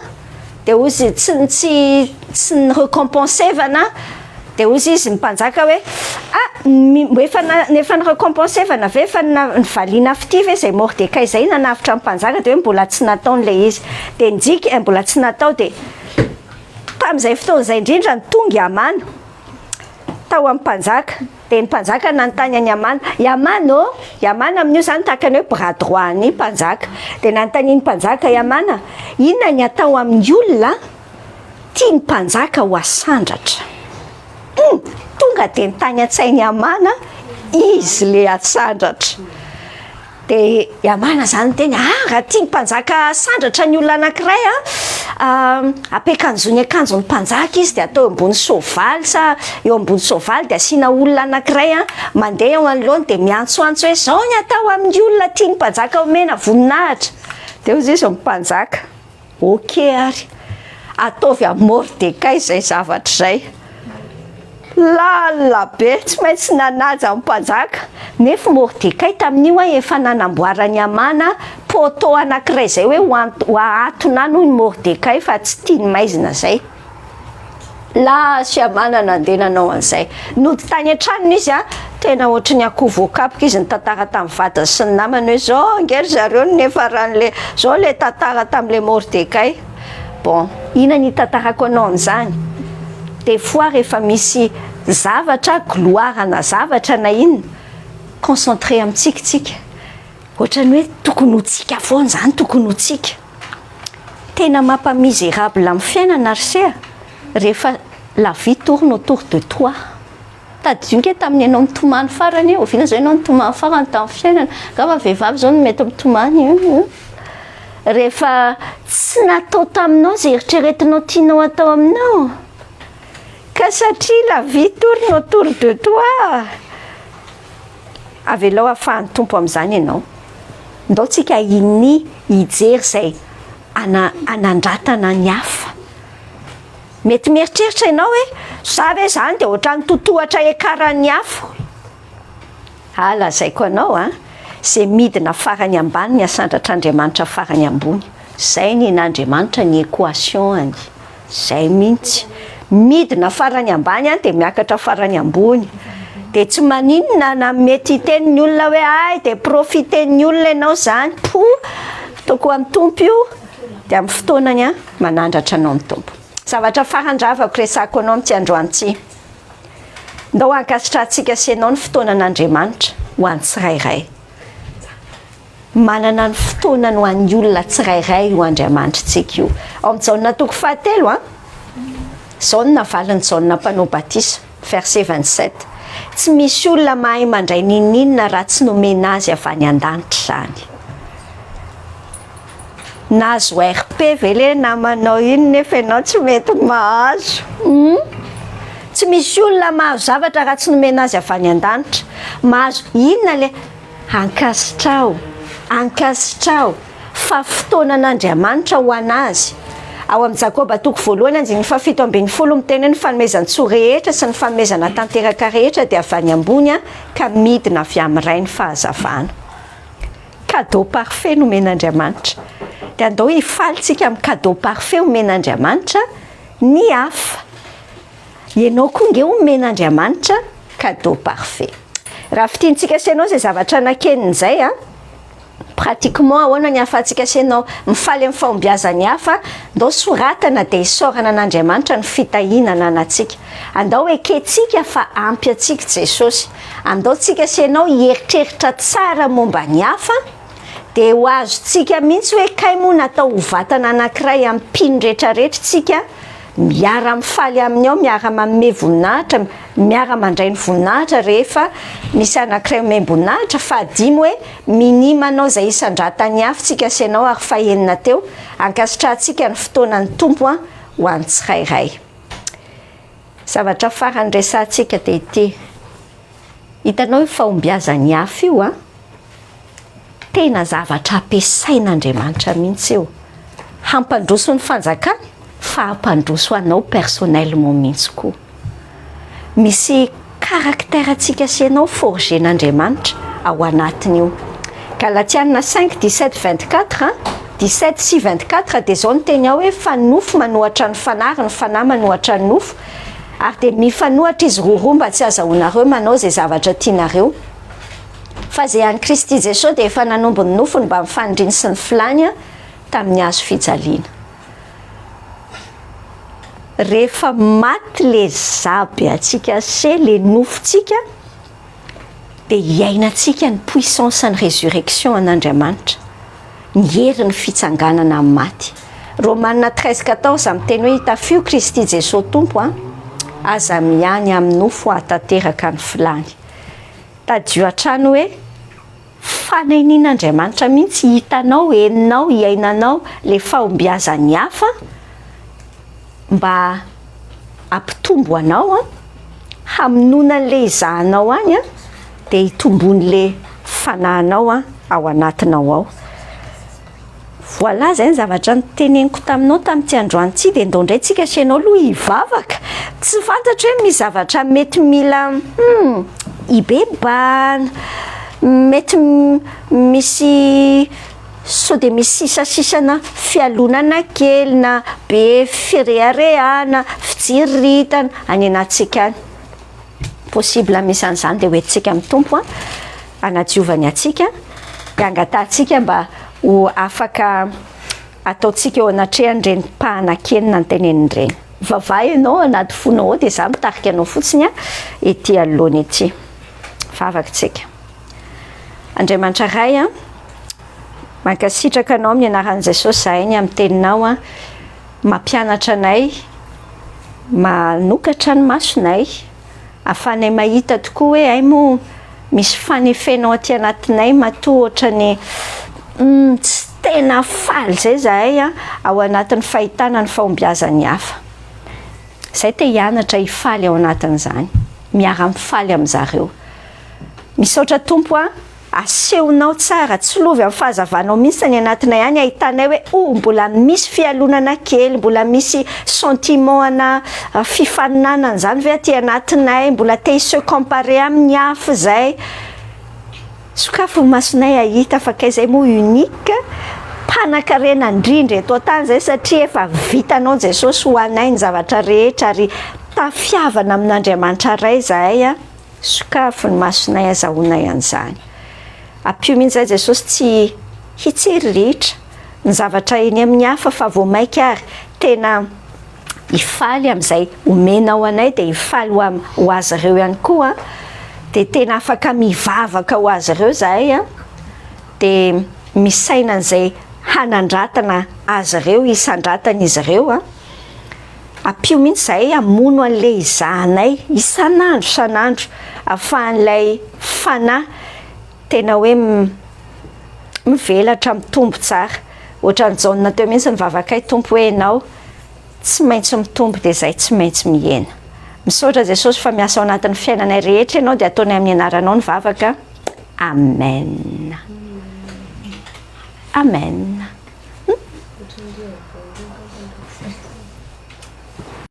dia ozy tsy ny récompensevana dia ozy izy mpanjaka hoe efa ny récompensevana ve efa nyvaliana fity ve zay Mordekay zay nanavitra mpanjaka dia hoe mbola tsy nataon'ilay izy dia njiky mbola tsy natao dia tamin'izay fotoan'izay indrindra ny tonga Amana tao amin'ny mpanjaka dia ny mpanjaka nanontany any Amana Amana amin'io zany tahaka ny hoe bras droit ny mpanjaka dia nanontany ny mpanjaka Amana inona ny atao amin'ny olona tia ny mpanjaka ho asandratra. Tonga dia nitany an-tsainy Amana izy le asandratra. Dia Amana zany teny raha tia ny mpanjaka sandratra ny olona anankiray ampiakanjony akanjo ny mpanjaka izy dia atao ambony soavaly sa eo ambony soavaly dia asiana olona anankiray mandeha eo anoloany dia miantsoantso hoe zao ny atao amin'ny olona tia ny mpanjaka omena voninahitra. Dia ozy izy mpanjaka ok ary ataovy amin'ny Mordekay zay zavatra zay. Lala be tsy maintsy nanaja amin'ny mpanjaka nefa Mordekay tamin'io efa nanamboarany Amana poto anankiray zay hoe ho ahatona noho ny Mordekay fa tsy tiany maizina zay. Sy Amana nandeha nanao an'izay nody tany an-tranony izy tena ohatry ny akoho voakapoka izy nitantara tamin'ny vadiny sy ny namany hoe zao angery zareo nefa ran'le zao le tantara tamin'le Mordekay. Bon, ina ny tantarako anao an'izany. Des fois rehefa misy zavatra gloire na zavatra na inona concentré amintsika ohatrany hoe tokony ho tsika foana zany tokony ho tsika. Tena mampamisérable amin'ny fiainana ry rehefa la vie tourne autour de toi. Tadidinka tamin'ny ianao mitomany farany eo oviana zao ianao mitomany farany tamin'ny fiainana ngamba vehivavy zao no mety mitomany rehefa tsy natao taminao zay eritreretinao tianao atao aminao ka satria la vie tourne autour de toi. Avelao ahafahan'ny tompo amin'izany ianao. Ndao tsika inni hijery zay anandratana ny hafa. Mety mieritreritra ianao hoe za ve zany dia ohatrany totohatra ekaran'ny hafa. Lazaiko anao zay midina farany ambany ny asandratr'Andriamanitra farany ambony. Zay ny n'Andriamanitra ny équation zay mihitsy. Midina farany ambany dia miakatra farany ambony. Dia tsy maninona na mety hiten'ny olona hoe ay dia profiten'ny olona ianao zany toko amin'ny tompo io dia amin'ny fotoanany manandratra anao amin'ny tompo. zavatra farandravako resako anao amin'ity androany ndao ankasitrantsika sy anao ny fotoanan'Andriamanitra ho an'ny tsirairay manana ny fotoanany ho an'ny olona tsirairay io Andriamanitra tsika io ao amin'ny Jaona toko 7 Jaona valiny Jaona mpanao batisa verset 27 tsy misy olona mahay mandray ninina raha tsy nomena azy avy any an-danitra zany nahazo RP vele na manao ino nefa ianao tsy mety mahazo tsy misy olona mahazo zavatra raha tsy nomena azy avy any an-danitra mahazo inona le ankasitrao fa fotoanan'Andriamanitra ho anazy ao amin'ny Jakoba toko 1:7 miteny ny fanomezan-tsoa rehetra sy ny fanomezana tanteraka rehetra dia avy any ambony ka midina avy amin'ny ray ny fahazavana cadeau parfait nomen'Andriamanitra dia andao hifalitsika amin'ny cadeau parfait omen'Andriamanitra ny hafa ianao koa nge omen'Andriamanitra cadeau parfait raha fitiantsika senao zay zavatra nakenin'izay pratiquement ahoana ny hafantsika senao mifaly amin'ny fahombiazan'ny hafa ndao soratana dia hisaorana an'Andriamanitra ny fitahinana anatsika andao eketsika fa ampy atsika Jesosy andao tsika senao hieritreritra tsara momba ny hafa dia ho azotsika mihitsy hoe kay moa natao ho vatana anankiray amin'ny mpino rehetrarehetra tsika miara mifaly amin'ny ao miara manome voninahitra miara mandray ny voninahitra rehefa misy anankiray omem-boninahitra fa adimy hoe minimanao izay isandratany hafa tsika senao ary fahenina teo ankasitrantsika ny fotoanan'ny tompo ho an'ny tsirairay zavatra farany resantsika dia ity hitanao hoe fahombiazan'ny hafa io tena zavatra ampiasain'Andriamanitra mihitsy io hampandroso ny fanjakana fa hampandroso anao personnellement mihitsy koa misy caractère tsika sy anao forgen'Andriamanitra ao anatiny io Galatiana 5:17-24 17:24 dia zao ny teny ao hoe fa nofo manohatra ny fanahy ny fanahy manohatra ny nofo ary dia mifanohatra izy roa mba tsy azahoanareo manao zay zavatra tianareo fa zay any Kristy Jesosy dia efa nanombo ny nofony mba mifanindriny sy ny filany tamin'ny hazo fijaliana rehefa maty le zaby atsika se le nofotsika dia hiainatsika ny puissance ny résurrection an'Andriamanitra ny heri ny fitsanganana amin'ny maty Romanina 13:14 miteny hoe hitafio Kristy Jesosy tompo aza miany amin'ny nofo hatateraka ny filany tadio hatrany hoe fanainin'Andriamanitra mihitsy hitanao heninao hiainanao le fahombiazan'ny hafa mba ampitombo anao hamonona an'le izahanao any dia hitombon'le fanahinao ao anatinao ao voilà zay ny zavatra nyteneniko taminao tamin'ity androanyity dia ndao indray tsika sianao aloha hivavaka tsy fantatra hoe misy zavatra mety mila hibebana mety misy so dia misy sisasisana fialonana kely na be fireharehana fijiritana any anatsika any possible misy an'izany dia hoentsika amin'ny tompo anadiovany atsika dia angatantsika mba ho afaka ataotsika eo anatrehan'ireny mpahanan-kenina ny tenenin'ireny vavaha ianao anaty fonao ao dia za mitarika anao fotsiny ety anoloana ety vavakantsika Andriamanitra ray mankasitraka anao amin'ny anaran'i Jesosy zahay ny amin'ny teninao mampianatra anay manokatra ny masonay ahafanay mahita tokoa hoe ay moa misy fanefenao aty anatinay matoa ohatrany tsy tena faly zay zahay ao anatin'ny fahitana ny fahombiazan'ny hafa zay te hianatra hifaly ao anatin'izany miara mifaly amin'izareo misaotra tompo asehonao tsara tsy lovy amin'ny fahazavanao mihitsy ny anatinay any ahitanay hoe mbola misy fialonana kely mbola misy sentiment ana fifaninana zany ve aty anatinay mbola te se comparer amin'ny hafa zay sokafo masonay ahita fa kay zay moa unique mpanakarena indrindra eto tany zay satria efa vitanao Jesosy ho anay ny zavatra rehetra ary tafiavana amin'Andriamanitra ray zahay sokafo ny masonay azahoanay an'izany apio mihitsy Jesosy tsy hitseriritra ny zavatra eny amin'ny hafa fa vao maika ary tena hifaly amin'izay omenao anay dia hifaly ho azy ireo ihany koa dia tena afaka mivavaka ho azy ireo zahay dia misaina an'izay hanandratana azy ireo isandratana izy ireo ampio mihitsy zahay amono an'ilay izahanay isan'andro ahafahan'ilay fanahy tena hoe mivelatra mitombo tsara ohatran'izao nateo mihitsy mivavaka tompo hoe ianao tsy maintsy mitombo dia zay tsy maintsy mihena misaotra Jesosy fa miasa ao anatin'ny fiainanay rehetra ianao dia ataonay amin'ny anaranao ny vavaka amen amen